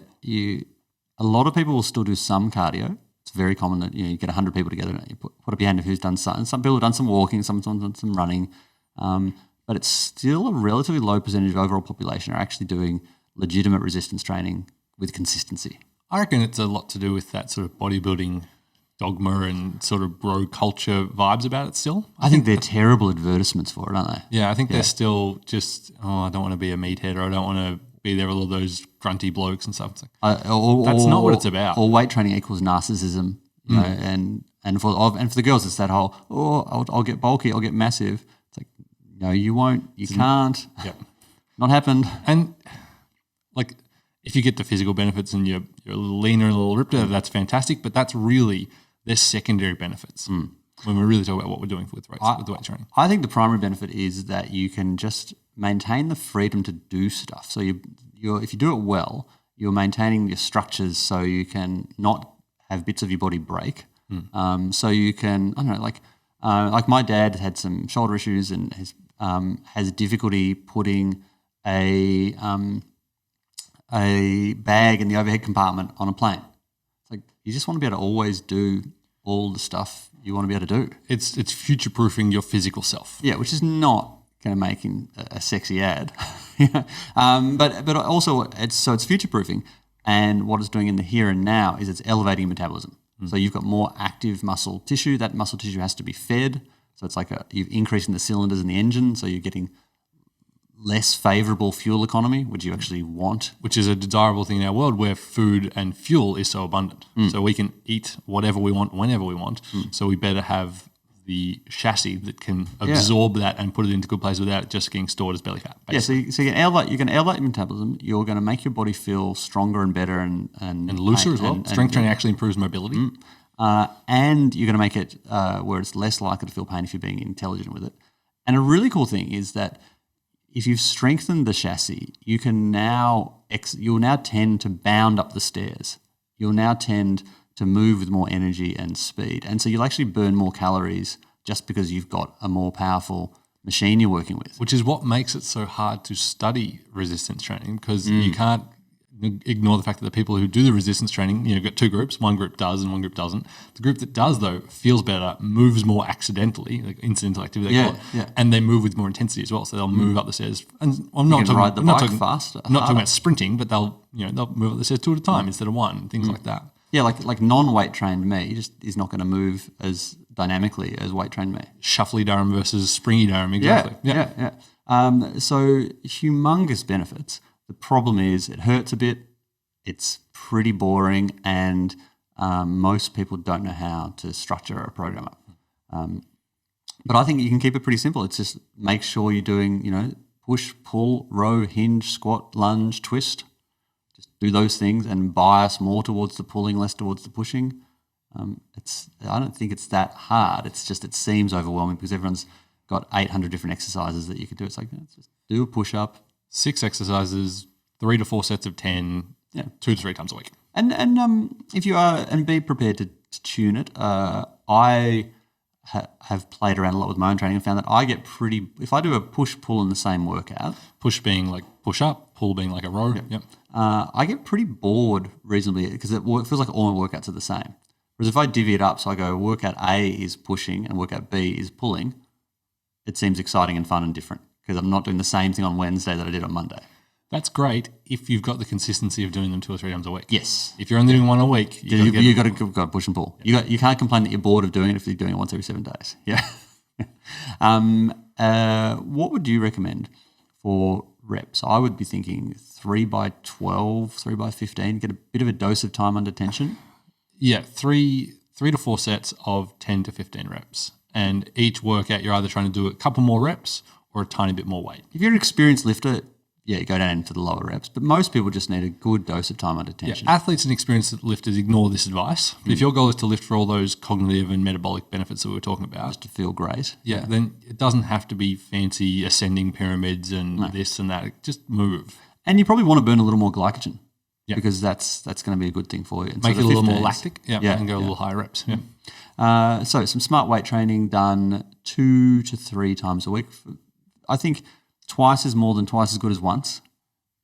a lot of people will still do some cardio. It's very common that you get 100 people together and you put up your hand of who's done some. Some people have done some walking, some done some running, but it's still a relatively low percentage of overall population are actually doing legitimate resistance training with consistency.
I reckon it's a lot to do with that sort of bodybuilding dogma and sort of bro culture vibes about it still.
I think they're terrible advertisements for it, aren't they?
Yeah, I think they're still just, I don't want to be a meathead, or I don't want to be there with all those grunty blokes and stuff. It's like, that's not what it's about.
Or weight training equals narcissism, you know, and for the girls it's that whole, I'll get bulky, I'll get massive. It's like, no, you won't, you can't.
Yeah.
Not happened.
And like, if you get the physical benefits and you're a little leaner and a little ripped, that's fantastic. But that's really their secondary benefits when we really talk about what we're doing with weight training.
I think the primary benefit is that you can just maintain the freedom to do stuff. So if you do it well, you're maintaining your structures so you can not have bits of your body break. So you can, I don't know, like my dad had some shoulder issues and has difficulty putting a bag in the overhead compartment on a plane. It's like you just want to be able to always do all the stuff you want to be able to do.
It's future-proofing your physical self.
Yeah, which is not going to make him a sexy ad. But also it's future-proofing, and what it's doing in the here and now is it's elevating metabolism. So you've got more active muscle tissue. That muscle tissue has to be fed. So it's like you're increasing the cylinders in the engine, so you're getting less favourable fuel economy, which you actually want.
Which is a desirable thing in our world where food and fuel is so abundant. So we can eat whatever we want, whenever we want. So we better have the chassis that can absorb that and put it into good place without it just getting stored as belly fat. Basically.
Yeah, so you can elevate your metabolism. You're going to make your body feel stronger and better and
looser as well. Strength training actually improves mobility.
And you're going to make it where it's less likely to feel pain if you're being intelligent with it. And a really cool thing is that if you've strengthened the chassis, you'll now tend to bound up the stairs. You'll now tend to move with more energy and speed. And so you'll actually burn more calories just because you've got a more powerful machine you're working with.
Which is what makes it so hard to study resistance training, because you can't ignore the fact that the people who do the resistance training, you've got two groups, one group does and one group doesn't. The group that does, though, feels better, moves more accidentally, like incidental activity, they call it, and they move with more intensity as well. So they'll move up the stairs. And I'm not talking
faster.
I'm not talking about sprinting, but they'll move up the stairs two at a time instead of one, things like that.
Yeah, like non-weight trained me just is not going to move as dynamically as weight trained me.
Shuffly Durham versus springy Durham, exactly.
Yeah. So humongous benefits. The problem is it hurts a bit, it's pretty boring, and most people don't know how to structure a program up. But I think you can keep it pretty simple. It's just make sure you're doing, push, pull, row, hinge, squat, lunge, twist. Just do those things and bias more towards the pulling, less towards the pushing. I don't think it's that hard. It's just it seems overwhelming because everyone's got 800 different exercises that you could do. It's like, just do a push-up.
6 exercises, 3 to 4 sets of 10, 2 to 3 times a week.
And if you are, and be prepared to tune it. I have played around a lot with my own training and found that I get if I do a push-pull in the same workout.
Push being like push-up, pull being like a row. Yep.
I get pretty bored reasonably because it feels like all my workouts are the same. Whereas if I divvy it up, so I go workout A is pushing and workout B is pulling, it seems exciting and fun and different because I'm not doing the same thing on Wednesday that I did on Monday.
That's great if you've got the consistency of doing them 2 or 3 times a week.
Yes.
If you're only doing one a week,
you've got to push and pull. Yeah. You can't complain that you're bored of doing it if you're doing it once every 7 days. Yeah. What would you recommend for reps? I would be thinking 3 by 12, 3 by 15, get a bit of a dose of time under tension.
Yeah, 3 to 4 sets of 10 to 15 reps. And each workout, you're either trying to do a couple more reps or a tiny bit more weight.
If you're an experienced lifter, you go down into the lower reps. But most people just need a good dose of time under tension.
Yeah, athletes and experienced lifters ignore this advice. But if your goal is to lift for all those cognitive and metabolic benefits that we were talking about,
just to feel great,
then it doesn't have to be fancy ascending pyramids and this and that. Just move.
And you probably want to burn a little more glycogen. Yeah. Because that's going to be a good thing for you. And
make it a little more lactic, and go a little higher reps. Yeah.
So some smart weight training done 2 to 3 times a week. I think twice is more than twice as good as once.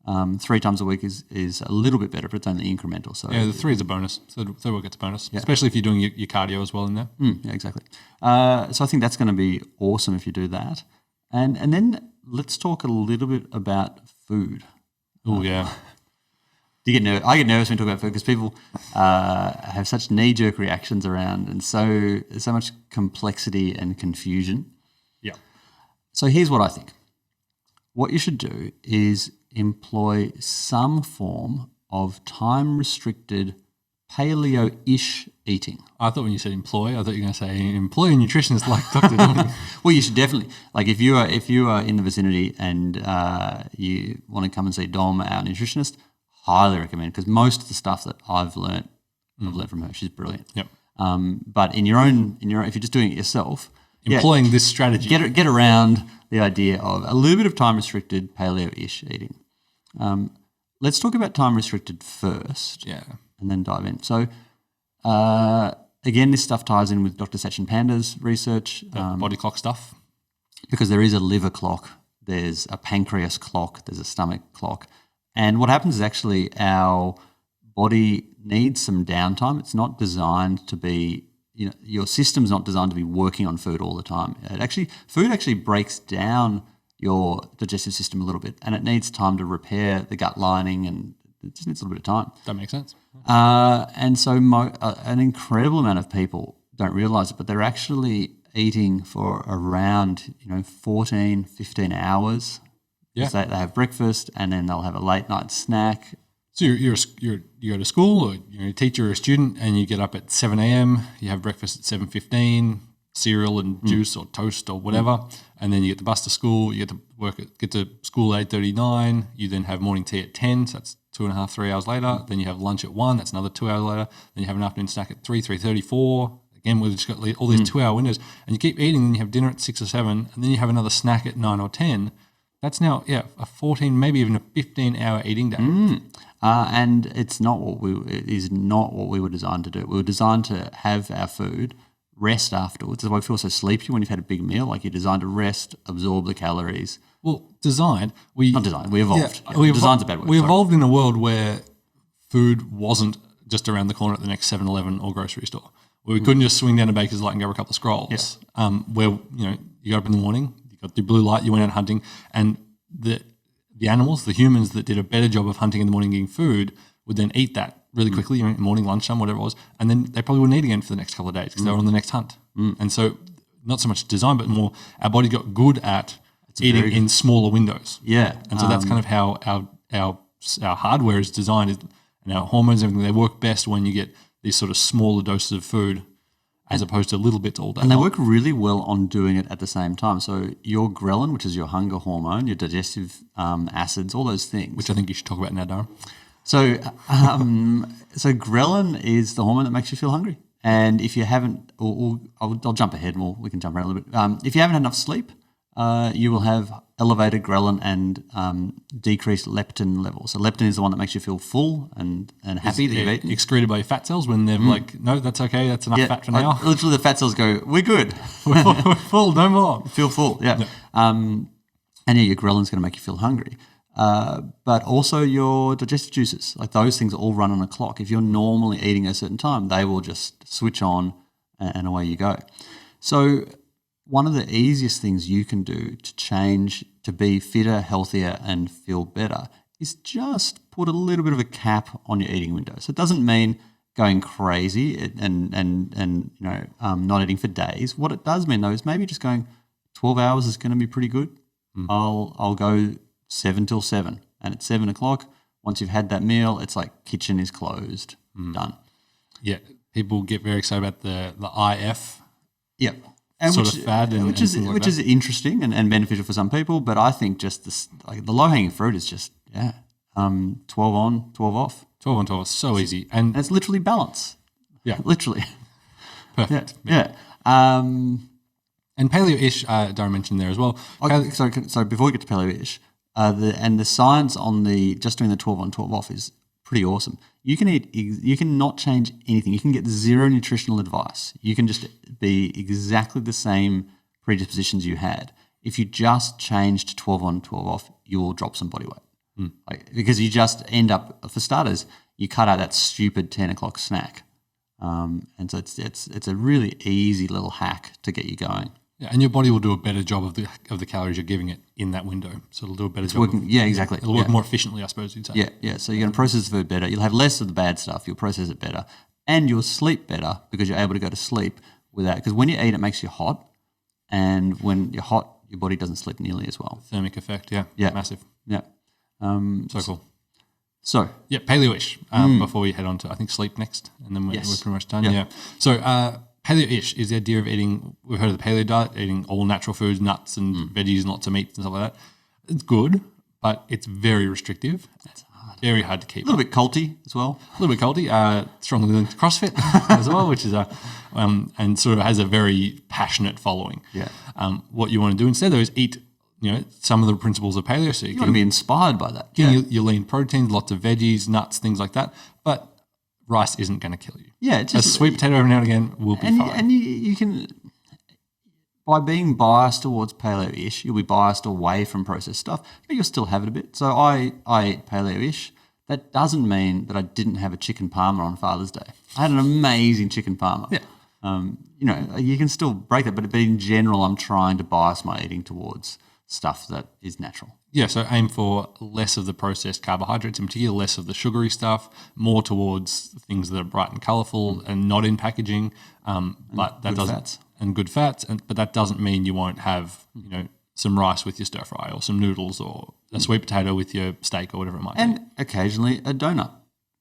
3 times a week is a little bit better, but it's only incremental. So
yeah, the 3 is a bonus. So the third week gets a bonus, especially if you're doing your cardio as well in there.
Yeah, exactly. So I think that's going to be awesome if you do that. And then let's talk a little bit about food.
Oh, yeah.
Do you get nervous? I get nervous when we talk about food because people have such knee-jerk reactions around, and so much complexity and confusion.
Yeah.
So here's what I think. What you should do is employ some form of time-restricted paleo-ish eating.
I thought when you said employ, I thought you were going to say employ a nutritionist like Dr. Donnie.
Well, you should definitely, like if you are in the vicinity and you want to come and see Dom, our nutritionist, highly recommend, because most of the stuff that I've learnt from her. She's brilliant.
Yep.
But in your own, if you're just doing it yourself,
employing this strategy,
get around the idea of a little bit of time-restricted paleo-ish eating. Let's talk about time-restricted first, and then dive in. So, again, this stuff ties in with Dr. Sachin Panda's research.
Body clock stuff.
Because there is a liver clock, there's a pancreas clock, there's a stomach clock. And what happens is actually our body needs some downtime. It's not designed to be, your system's not designed to be working on food all the time. Food actually breaks down your digestive system a little bit, and it needs time to repair the gut lining, and it just needs a little bit of time.
That makes sense.
And so an incredible amount of people don't realise it, but they're actually eating for around 14, 15 hours. Yeah. They have breakfast and then they'll have a late night snack.
So you go to school, or you're a teacher or a student, and you get up at 7 a.m. You have breakfast at 7:15, cereal and juice or toast or whatever, and then you get the bus to school. You get to school at 8:39. You then have morning tea at 10, so that's 2.5, 3 hours later. Then you have lunch at 1. That's another 2 hours later. Then you have an afternoon snack at 3, 3:30, 4. Again, we've just got all these 2-hour windows, and you keep eating. Then you have dinner at 6 or 7, and then you have another snack at 9 or 10. That's now, a 14, maybe even a 15-hour eating day.
And it is not what we were designed to do. We were designed to have our food, rest afterwards. That's why we feel so sleepy when you've had a big meal. Like you're designed to rest, absorb the calories.
Well, we evolved.
Design's a bad word.
We evolved in a world where food wasn't just around the corner at the next 7-Eleven or grocery store. Where we couldn't just swing down to Baker's Light and grab a couple of scrolls. Yeah. Where you got up in the morning, you got the blue light, you went out hunting, and the animals, the humans that did a better job of hunting in the morning getting food, would then eat that really quickly, morning, lunchtime, whatever it was, and then they probably wouldn't eat again for the next couple of days because they were on the next hunt. And so not so much design, but more our body got good at eating in smaller windows.
Yeah.
And so that's kind of how our hardware is designed, and our hormones, everything, they work best when you get these sort of smaller doses of food as opposed to little bits all day.
And they work really well on doing it at the same time. So your ghrelin, which is your hunger hormone, your digestive acids, all those things.
Which I think you should talk about now, Darren.
So ghrelin is the hormone that makes you feel hungry. And if you haven't, I'll jump ahead more. We can jump around a little bit. If you haven't had enough sleep, you will have elevated ghrelin and decreased leptin levels. So leptin is the one that makes you feel full and happy that you've eaten.
Excreted by your fat cells when they're like, no, that's okay, that's enough fat for now.
Literally the fat cells go, we're good.
We're full, no more.
Feel full, yeah. And your ghrelin's going to make you feel hungry. But also your digestive juices, like those things all run on a clock. If you're normally eating at a certain time, they will just switch on and away you go. So one of the easiest things you can do to change, to be fitter, healthier, and feel better is just put a little bit of a cap on your eating window. So it doesn't mean going crazy and not eating for days. What it does mean though is maybe just going 12 hours is going to be pretty good. I'll go 7 till 7, and at 7 o'clock, once you've had that meal, it's like kitchen is closed, done.
Yeah, people get very excited about the IF.
Yep.
Which
is interesting and beneficial for some people, but I think just the low hanging fruit is just 12 on, 12 off.
12 on, 12 off, so easy, and
it's literally balance.
Yeah,
literally.
Perfect.
Yeah.
And paleo-ish, Darren mentioned there as well.
Sorry. Before we get to paleo-ish, the science on just doing the 12 on, 12 off is pretty awesome. You can not change anything. You can get zero nutritional advice. You can just be exactly the same predispositions you had. If you just changed 12 on, 12 off, you will drop some body weight. Because you just end up, for starters, you cut out that stupid 10 o'clock snack. And so it's a really easy little hack to get you going.
Yeah, and your body will do a better job of the calories you're giving it in that window. So it'll do a better job.
Exactly.
It'll work more efficiently, I suppose you'd say.
Yeah. So you're going to process the food better. You'll have less of the bad stuff. You'll process it better. And you'll sleep better because you're able to go to sleep without, because when you eat, it makes you hot. And when you're hot, your body doesn't sleep nearly as well.
Thermic effect, yeah. Massive.
Yeah.
So cool.
So.
Yeah, paleo-ish before we head on to, I think, sleep next. And then we're pretty much done. Yeah. So paleo-ish is the idea of eating, we've heard of the paleo diet, eating all natural foods, nuts and veggies and lots of meat and stuff like that. It's good, but it's very restrictive. It's hard. Very hard to keep.
A little bit culty as well.
A little bit culty. Strongly linked to CrossFit as well, which is and sort of has a very passionate following.
Yeah.
What you want to do instead, though, is eat, some of the principles of paleo. So
you want to be inspired by that.
Your lean proteins, lots of veggies, nuts, things like that. But rice isn't going to kill you.
Yeah,
it's just a sweet potato every now and again will be fine.
And you can, by being biased towards paleo-ish, you'll be biased away from processed stuff, but you'll still have it a bit. So I eat paleo-ish. That doesn't mean that I didn't have a chicken parma on Father's Day. I had an amazing chicken parma.
Yeah.
You can still break that, but in general, I'm trying to bias my eating towards stuff that is natural.
Yeah, so aim for less of the processed carbohydrates, in particular less of the sugary stuff, more towards things that are bright and colourful and not in packaging. But that doesn't
fats.
And good fats, but that doesn't mean you won't have some rice with your stir fry or some noodles or a sweet potato with your steak or whatever it might be.
And occasionally a donut,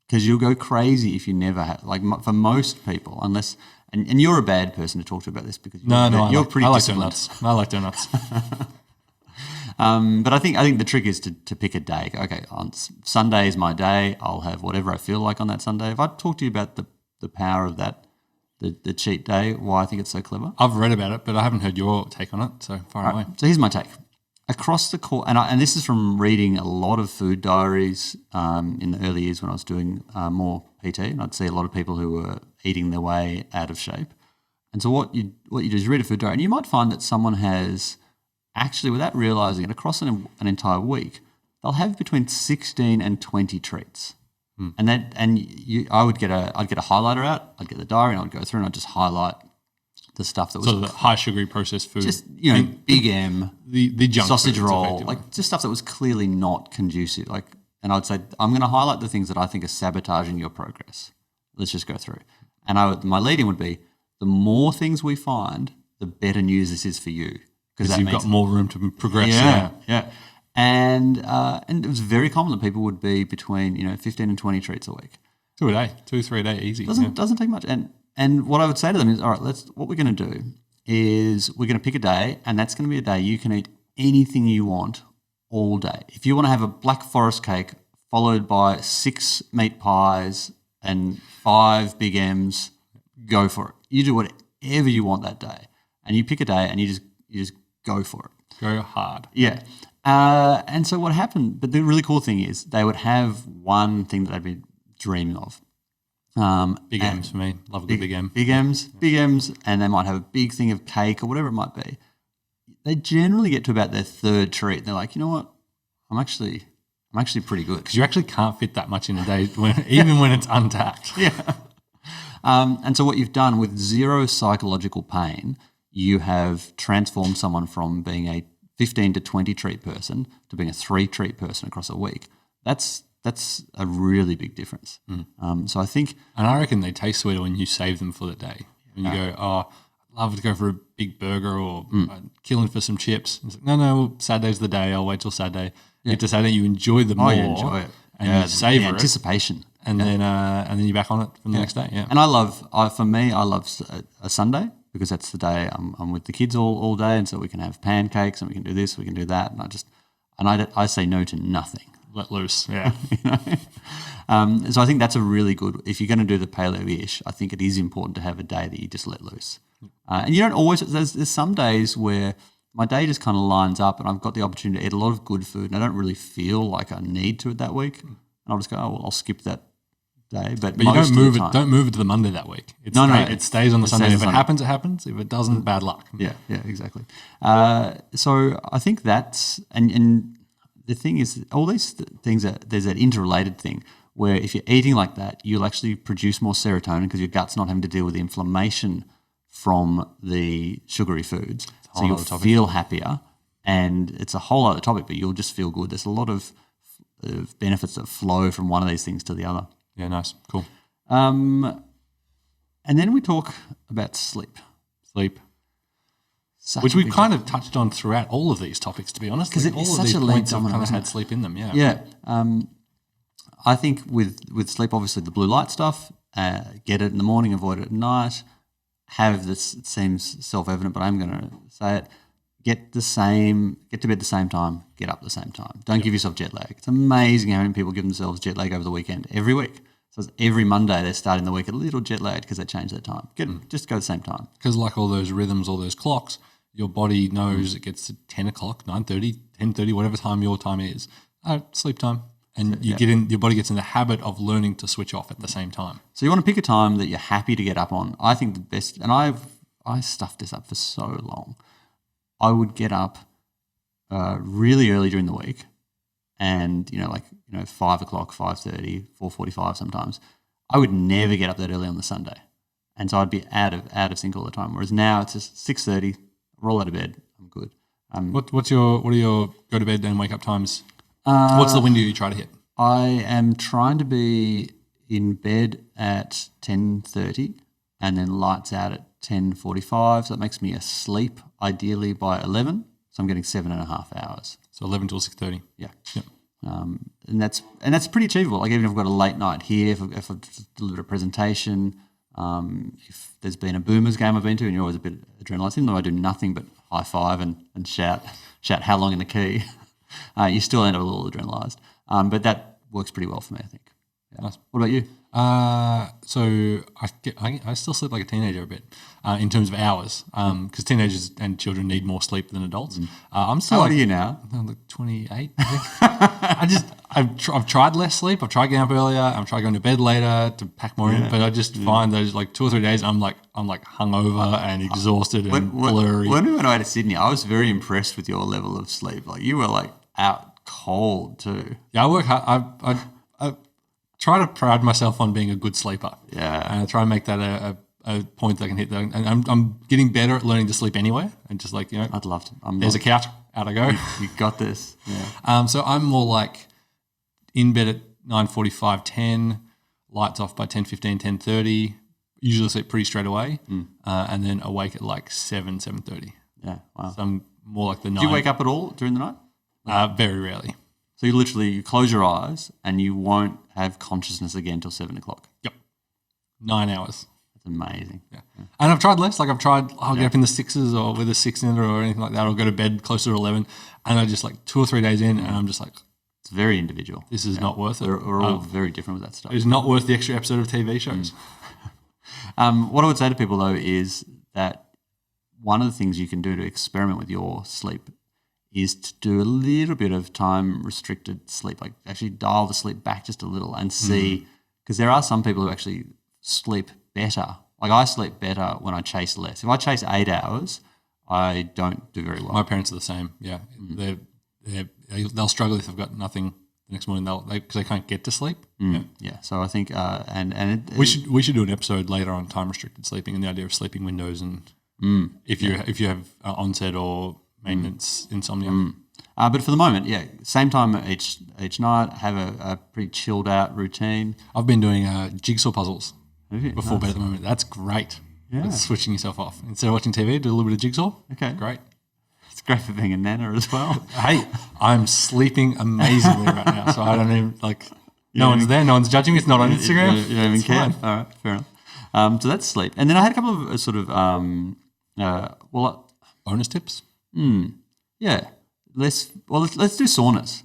because you'll go crazy if you never have. Like for most people, unless and you're a bad person to talk to about this because you're pretty disciplined.
Donuts. I like donuts.
But I think the trick is to pick a day. Okay, on Sunday is my day. I'll have whatever I feel like on that Sunday. If I talk to you about the power of that, the cheat day, why I think it's so clever.
I've read about it, but I haven't heard your take on it. So far away.
So here's my take. Across the course, and this is from reading a lot of food diaries in the early years when I was doing more PT, and I'd see a lot of people who were eating their way out of shape. And so what you do is read a food diary, and you might find that someone has actually, without realising it, across an entire week, they'll have between 16 and 20 treats. I'd get a highlighter out, I'd get the diary, and I'd go through and I'd just highlight the stuff that was
the high sugary processed food,
just Big M,
the junk
sausage
foods,
roll, like just stuff that was clearly not conducive. And I'd say I'm going to highlight the things that I think are sabotaging your progress. Let's just go through. And my lead-in would be the more things we find, the better news this is for you.
Because you've got more room to progress.
Yeah. And it was very common that people would be between 15 and 20 treats a week.
2 a day, 2-3 a day, easy.
Doesn't take much. And what I would say to them is, all right, what we're going to do is we're going to pick a day, and that's going to be a day you can eat anything you want all day. If you want to have a Black Forest cake followed by 6 meat pies and 5 Big M's, go for it. You do whatever you want that day, and you pick a day and you just go for it.
Go hard.
Yeah. And so what happened, but the really cool thing is they would have one thing that they'd been dreaming of.
Big M's for me. Love a good Big M.
Big M's, and they might have a big thing of cake or whatever it might be. They generally get to about their 3rd treat. They're like, you know what? I'm actually pretty good.
Because you actually can't fit that much in a day, even when it's untapped.
Yeah. And so what you've done with 0 psychological pain, you have transformed someone from being a 15 to 20 treat person to being a 3 treat person across a week. That's a really big difference. So I think...
And I reckon they taste sweeter when you save them for the day. When you go, I'd love to go for a big burger or killing for some chips. It's like, no, Saturday's the day. I'll wait till Saturday. Yeah. Get to Saturday, you enjoy them more.
You enjoy it.
And you savour it.
Anticipation.
And then you're back on it from the next day. Yeah.
And I love a Sunday because that's the day I'm with the kids all day, and so we can have pancakes and we can do this, we can do that, and I say no to nothing.
Let loose. Yeah.
So I think that's a really good. If you're going to do the paleo-ish, I think it is important to have a day that you just let loose. And you don't always. There's some days where my day just kind of lines up, and I've got the opportunity to eat a lot of good food, and I don't really feel like I need to it that week, and I'll just go, I'll skip that day. But you
don't move it. Don't move it to the Monday that week. It stays on the Sunday. If it happens, it happens. If it doesn't, bad luck.
Yeah, exactly. So I think that's and the thing is, all these things, there's that interrelated thing where if you're eating like that, you'll actually produce more serotonin because your gut's not having to deal with the inflammation from the sugary foods. So you'll feel happier, and it's a whole other topic, but you'll just feel good. There's a lot of benefits that flow from one of these things to the other.
Yeah, nice. Cool.
And then we talk about sleep.
Which we've kind of touched on throughout all of these topics, to be honest.
Because
all
it's
of
such
these
a lead
points have
domino,
kind of
isn't
had
it?
sleep in them, yeah.
Yeah. I think with sleep, obviously the blue light stuff, get it in the morning, avoid it at night. Have this, it seems self-evident, but I'm going to say it. Get to bed the same time, get up the same time. Don't give yourself jet lag. It's amazing how many people give themselves jet lag over the weekend, every week. So it's every Monday they're starting the week a little jet lagged because they changed their time. Just go the same time.
Because like all those rhythms, all those clocks, your body knows it gets to 10 o'clock, 9:30, 10:30, whatever time your time is, sleep time. And your body gets in the habit of learning to switch off at the same time.
So you want to pick a time that you're happy to get up on. I think the best, and I stuffed this up for so long. I would get up really early during the week, and 5 o'clock, 5:30, 4:45 sometimes. I would never get up that early on the Sunday, and so I'd be out of sync all the time. Whereas now it's just 6:30, roll out of bed, I'm good.
What are your go to bed and wake up times? What's the window you try to hit?
I am trying to be in bed at 10:30 and then lights out at 10:45. So that makes me asleep ideally by 11. So I'm getting 7.5 hours.
So 11 till 6:30.
Yeah.
Yep.
And that's pretty achievable. Like even if I've got a late night here, if I've delivered a presentation, if there's been a Boomers game I've been to, and you're always a bit adrenaline, even though I do nothing but high five and shout how long in the key. You still end up a little adrenalised. But that works pretty well for me, I think. Yeah. Nice. What about you?
So I still sleep like a teenager a bit in terms of hours because teenagers and children need more sleep than adults. I'm still
How old are you now?
I'm like 28, I think. I've tried less sleep. I've tried getting up earlier. I've tried going to bed later to pack more in, but I just find those like 2 or 3 days I'm like hungover and exhausted and blurry.
When we went away to Sydney, I was very impressed with your level of sleep. Like you were like out cold too.
Yeah, I work hard. I try to pride myself on being a good sleeper.
Yeah.
And I try and make that a point that I can hit. And I'm getting better at learning to sleep anywhere. And just like,
I'd love to.
There's a couch, out I go.
You got this. Yeah.
So I'm more like in bed at 9:45, 10, lights off by 10:15, 10:30. Usually sleep pretty straight away. And then awake at like 7:30.
Yeah, wow.
So I'm more like the 9.
Do you wake up at all during the night?
Very rarely.
So you close your eyes and you won't have consciousness again till 7 o'clock.
Yep. 9 hours.
That's amazing.
Yeah. And I've tried less. Like I'll get up in the 6s or with a 6 in it or anything like that. I'll go to bed closer to 11. And I just like 2 or 3 days in and I'm just like,
it's very individual.
This is not worth it.
We're all very different with that stuff.
It's not worth the extra episode of TV shows.
What I would say to people though is that one of the things you can do to experiment with your sleep is to do a little bit of time restricted sleep, like actually dial the sleep back just a little and see, because there are some people who actually sleep better. Like I sleep better when I chase less. If I chase 8 hours, I don't do very well.
My parents are the same. Yeah. They'll struggle if they've got nothing the next morning because they can't get to sleep.
Yeah. So I think,
we should do an episode later on time restricted sleeping and the idea of sleeping windows and if you have onset or maintenance insomnia.
But for the moment, same time each night. Have a pretty chilled out routine.
I've been doing jigsaw puzzles before
Nice.
bed at the moment. That's great.
Yeah.
It's switching yourself off instead of watching TV. Do a little bit of jigsaw.
Okay,
Great.
It's great for being a nana as well.
Hey, I'm sleeping amazingly right now, so I don't even No one's there. No one's judging me. It's not on Instagram.
You don't even
It's
care.
fine.
All right, fair enough. So that's sleep, and then I had a couple of sort of
Bonus tips?
Yeah. Let's do saunas.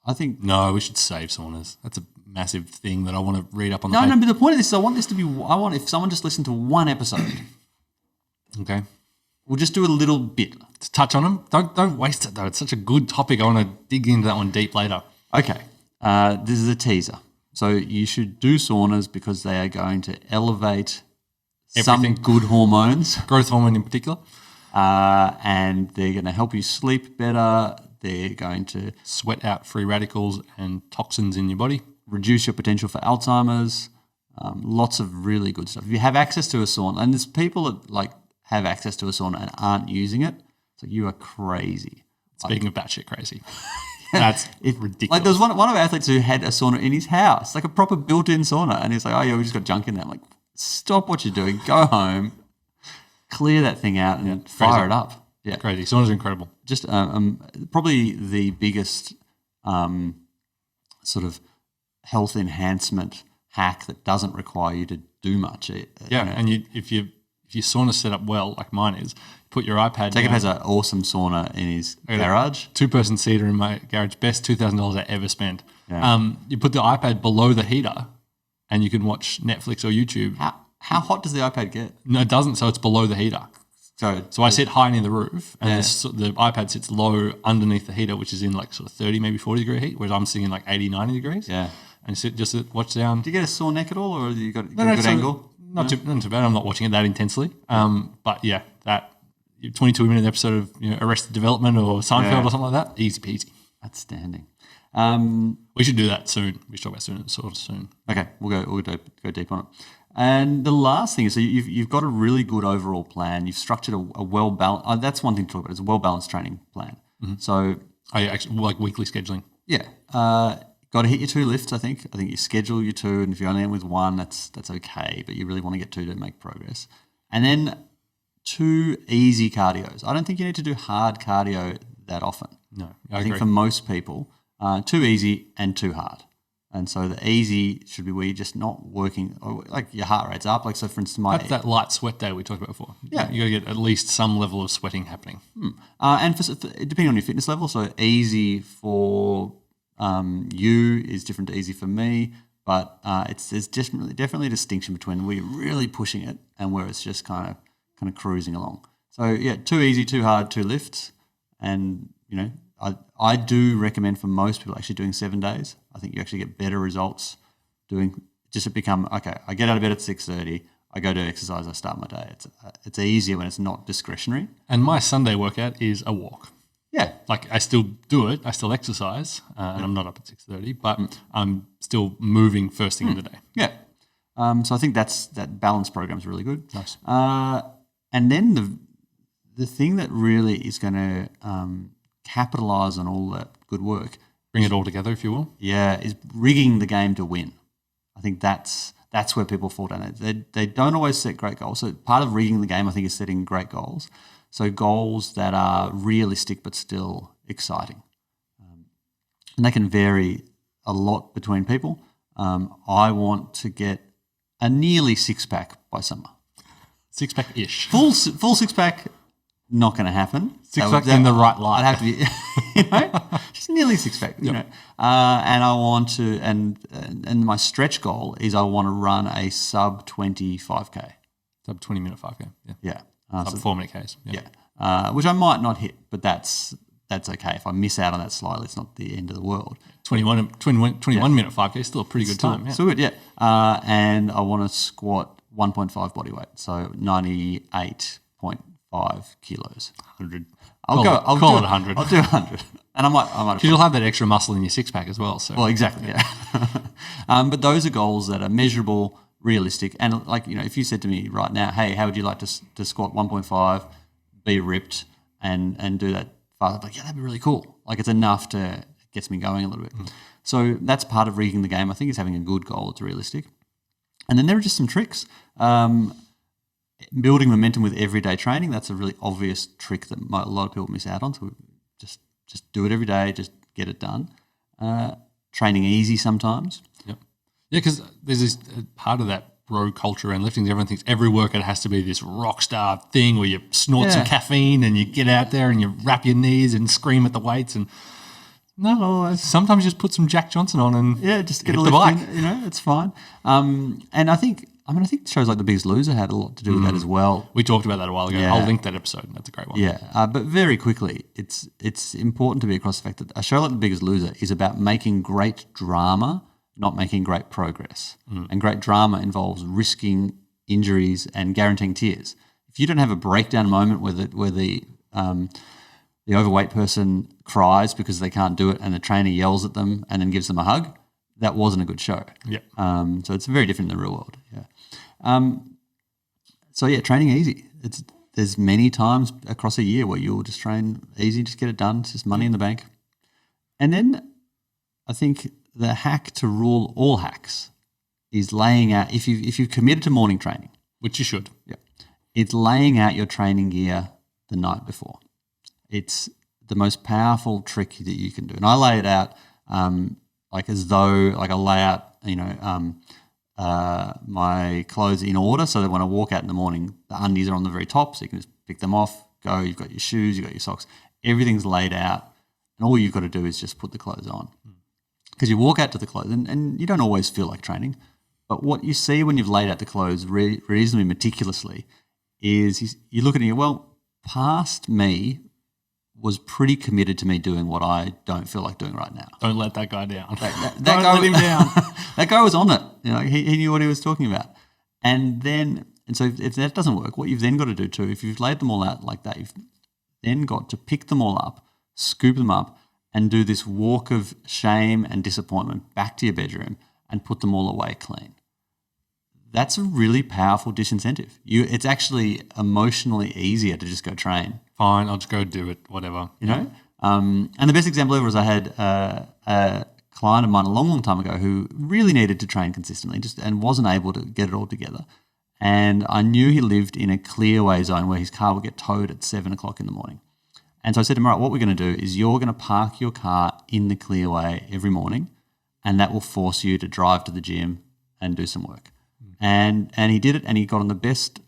I think.
No, we should save saunas. That's a massive thing that I want to read up on.
No, but the point of this is I want if someone just listened to one episode.
Okay.
We'll just do a little bit.
To touch on them. Don't waste it though. It's such a good topic. I want to dig into that one deep later.
Okay. This is a teaser. So you should do saunas because they are going to elevate
Everything.
some good hormones.
Growth hormone in particular.
And they're going to help you sleep better. They're going to
Sweat out free radicals and toxins in your body.
reduce your potential for Alzheimer's. Lots of really good stuff. If you have access to a sauna, and there's people that like have access to a sauna and aren't using it, so you are crazy.
Speaking of batshit crazy, that's ridiculous.
Like there was one of our athletes who had a sauna in his house, like a proper built-in sauna, and he's like, "Oh yeah, we just got junk in there." I'm like, stop what you're doing, go home, clear that thing out, and fire it up. Yeah,
crazy. Saunas are incredible.
Just probably the biggest sort of health enhancement hack that doesn't require you to do much.
And if your sauna's set up well, like mine is, put your iPad
Jacob
down.
has an awesome sauna in his garage.
2-person seater in my garage. Best $2,000 I ever spent.
Yeah.
You put the iPad below the heater and you can watch Netflix or YouTube.
How hot does the iPad get?
No, it doesn't, so it's below the heater. So I sit high near the roof and the iPad sits low underneath the heater, which is in like sort of 30, maybe 40 degree heat, whereas I'm sitting in like 80, 90 degrees.
Yeah.
And just watch down.
Do you get a sore neck at all, or you got a good angle?
Not too bad. I'm not watching it that intensely. But yeah, that 22-minute episode of Arrested Development or Seinfeld or something like that, easy peasy.
Outstanding.
We should do that soon. We should talk about soon.
Okay, we'll go deep on it. And the last thing is, so you've got a really good overall plan. You've structured a well balanced. That's one thing to talk about. It's a well balanced training plan. Mm-hmm. So
I actually like weekly scheduling.
Yeah. Got to hit your 2 lifts, I think. I think you schedule your 2, and if you only end with 1, that's okay, but you really want to get 2 to make progress. And then 2 easy cardios. I don't think you need to do hard cardio that often.
No,
I think for most people, 2 easy and 2 hard. And so the easy should be where you're just not working, like your heart rate's up. Like, so for instance,
that's that light sweat day we talked about before.
Yeah.
You got to get at least some level of sweating happening.
And depending on your fitness level, so easy for you is different to easy for me, but there's definitely a distinction between where you're really pushing it and where it's just kind of cruising along. So yeah, 2 easy, 2 hard, 2 lifts, and I do recommend for most people actually doing 7 days. I think you actually get better results doing just to become okay. I get out of bed at 6:30. I go do exercise. I start my day. It's easier when it's not discretionary.
And my Sunday workout is a walk.
Yeah,
like I still do it. I still exercise, and I'm not up at 6:30, but I'm still moving first thing in the day.
Yeah. So I think that balance program is really good.
Nice.
And then the thing that really is going to capitalize on all that good work,
bring it all together, if you will.
Yeah, is rigging the game to win. I think that's where people fall down. They don't always set great goals. So part of rigging the game, I think, is setting great goals. So goals that are realistic but still exciting. And they can vary a lot between people. I want to get a nearly 6-pack by summer.
6-pack-ish.
Full 6-pack, not going to happen.
6-pack in the right light.
I'd have to be, just nearly 6-pack, And I want to, and my stretch goal is I want to run a sub 25K.
Sub 20-minute 5K, yeah.
Yeah.
Sub 4-minute Ks.
Yeah. Which I might not hit, but that's okay. If I miss out on that slightly, it's not the end of the world. 21-minute 5K is still a pretty good time. Yeah. Still good, yeah. And I want to squat 1.5 body weight, so 98.5 kilos.
100.
I'll
call it 100.
I'll do 100. And I might.
Because you'll have that extra muscle in your 6-pack as well. So.
Well, exactly, yeah. But those are goals that are measurable, realistic, and if you said to me right now, hey, how would you like to squat 1.5, be ripped, and do that fast? I'm like, yeah, that'd be really cool. Like, it's enough to gets me going a little bit. So that's part of rigging the game, I think, is having a good goal that's realistic. And then there are just some tricks. Building momentum with everyday training, that's a really obvious trick that a lot of people miss out on. So just do it every day, just get it done. Training easy sometimes.
Yep. Yeah, because there's this part of that bro culture and lifting. Everyone thinks every workout has to be this rock star thing where you snort some caffeine and you get out there and you wrap your knees and scream at the weights. And no, sometimes you just put some Jack Johnson on and
just get
hit
a
the
lift
bike.
in, it's fine. And I think shows like The Biggest Loser had a lot to do with that as well.
We talked about that a while ago.
Yeah.
I'll link that episode. That's a great one.
Yeah, but very quickly, it's important to be across the fact that a show like The Biggest Loser is about making great drama, not making great progress. And great drama involves risking injuries and guaranteeing tears. If you don't have a breakdown moment where the the overweight person cries because they can't do it and the trainer yells at them and then gives them a hug. That wasn't a good show.
Yeah.
So it's very different in the real world. Yeah. Training easy. There's many times across a year where you'll just train easy, just get it done. It's just money in the bank. And then I think the hack to rule all hacks is laying out, if you've committed to morning training,
which you should.
Yeah. It's laying out your training gear the night before. It's the most powerful trick that you can do. And I lay it out as though I lay out, my clothes in order so that when I walk out in the morning, the undies are on the very top, so you can just pick them off, go, you've got your shoes, you've got your socks, everything's laid out, and all you've got to do is just put the clothes on. Because you walk out to the clothes, and you don't always feel like training, but what you see when you've laid out the clothes reasonably meticulously is you look at it and you go, well, past me was pretty committed to me doing what I don't feel like doing right now.
Don't let that guy down.
Don't let him down. That guy was on it. He knew what he was talking about. And so if that doesn't work, what you've then got to do too, if you've laid them all out like that, you've then got to pick them all up, scoop them up, and do this walk of shame and disappointment back to your bedroom and put them all away clean. That's a really powerful disincentive. It's actually emotionally easier to just go train.
Fine, I'll just go do it, whatever.
And the best example ever was I had a client of mine a long, long time ago who really needed to train consistently and wasn't able to get it all together. And I knew he lived in a clearway zone where his car would get towed at 7 o'clock in the morning. And so I said to him, all right, what we're going to do is you're going to park your car in the clearway every morning, and that will force you to drive to the gym and do some work. And he did it, and he got on the best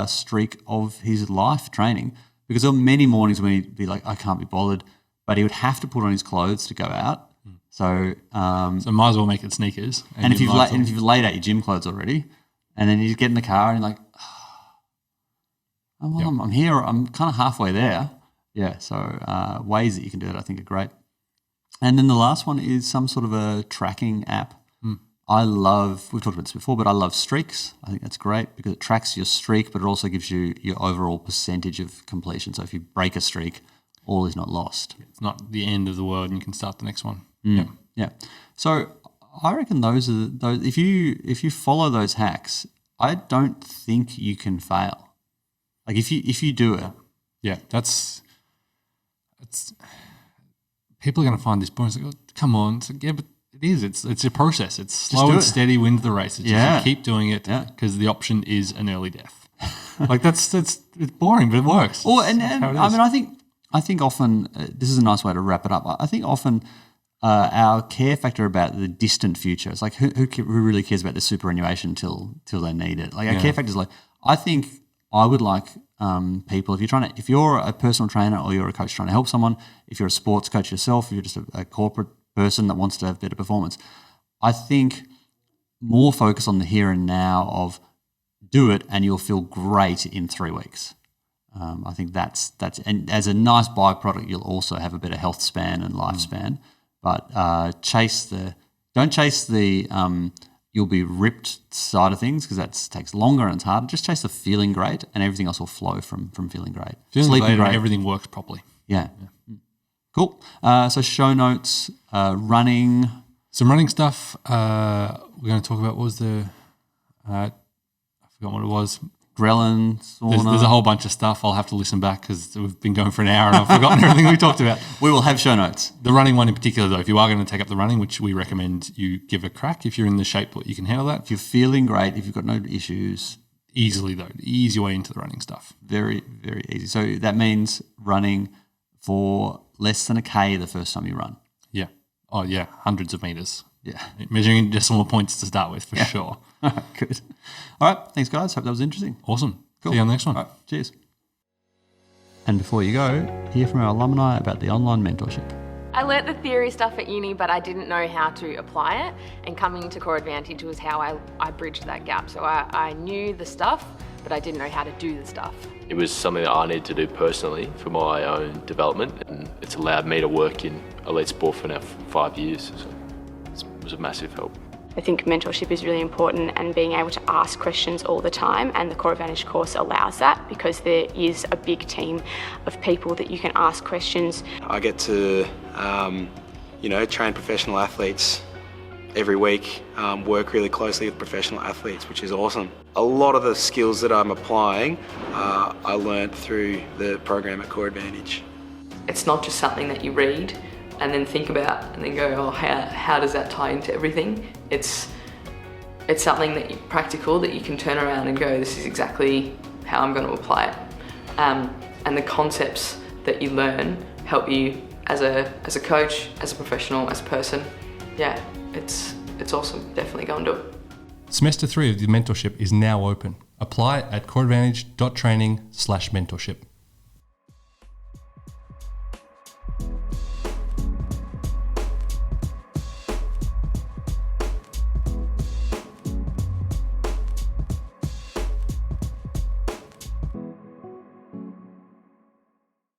streak of his life training, because there were many mornings when he'd be like, I can't be bothered, but he would have to put on his clothes to go out. So
might as well make it sneakers.
And if you've laid out your gym clothes already, and then you get in the car and you're like, I'm here, I'm kind of halfway there. Yeah, so ways that you can do it I think are great. And then the last one is some sort of a tracking app. We've talked about this before, but I love streaks. I think that's great because it tracks your streak, but it also gives you your overall percentage of completion. So if you break a streak, all is not lost.
It's not the end of the world and you can start the next one.
Yeah. So I reckon those if you follow those hacks, I don't think you can fail. Like if you do it.
Yeah, it's people are going to find this boring. It's like, oh, come on. It's like, yeah, but it is. It's a process. It's slow and steady, wins the race. It's just you keep doing it because the option is an early death. Like it's boring, but it works.
I think often this is a nice way to wrap it up. I think often our care factor about the distant future. It's like who really cares about the superannuation till they need it. Like our care factor is like, I think I would like people, if you're a personal trainer or you're a coach trying to help someone, if you're a sports coach yourself, if you're just a corporate person that wants to have better performance, I think more focus on the here and now of do it and you'll feel great in 3 weeks. I think that's and as a nice byproduct, you'll also have a better health span and lifespan. But don't chase the you'll be ripped side of things because that takes longer and it's harder. Just chase the feeling great, and everything else will flow from feeling great.
Sleeping great, everything works properly.
Yeah. Cool. So show notes, running.
Some running stuff. We're going to talk about what was the I forgot what it was.
Ghrelin, sauna.
There's a whole bunch of stuff. I'll have to listen back because we've been going for an hour and I've forgotten everything we talked about.
We will have show notes.
The running one in particular, though, if you are going to take up the running, which we recommend you give a crack if you're in the shape that you can handle that.
If you're feeling great, if you've got no issues.
Easily, though. The easy way into the running stuff.
Very, very easy. So that means running for less than a K the first time you run.
Yeah. Oh, yeah. Hundreds of meters.
Yeah.
Measuring decimal points to start with, for sure.
Good. All right. Thanks, guys. Hope that was interesting.
Awesome.
Cool.
See you on the next one.
All right. Cheers. And before you go, hear from our alumni about the online mentorship.
I learnt the theory stuff at uni, but I didn't know how to apply it. And coming to Core Advantage was how I bridged that gap. So I knew the stuff, but I didn't know how to do the stuff.
It was something that I needed to do personally for my own development, and it's allowed me to work in elite sport for now 5 years. So it was a massive help.
I think mentorship is really important, and being able to ask questions all the time, and the Core Advantage course allows that because there is a big team of people that you can ask questions.
I get to train professional athletes every week, work really closely with professional athletes, which is awesome. A lot of the skills that I'm applying I learned through the program at Core Advantage.
It's not just something that you read and then think about and then go, oh, how does that tie into everything? It's something practical that you can turn around and go, this is exactly how I'm going to apply it. And the concepts that you learn help you as a coach, as a professional, as a person. Yeah, it's awesome. Definitely go and do it.
Semester 3 of the mentorship is now open. Apply at coreadvantage.training/mentorship.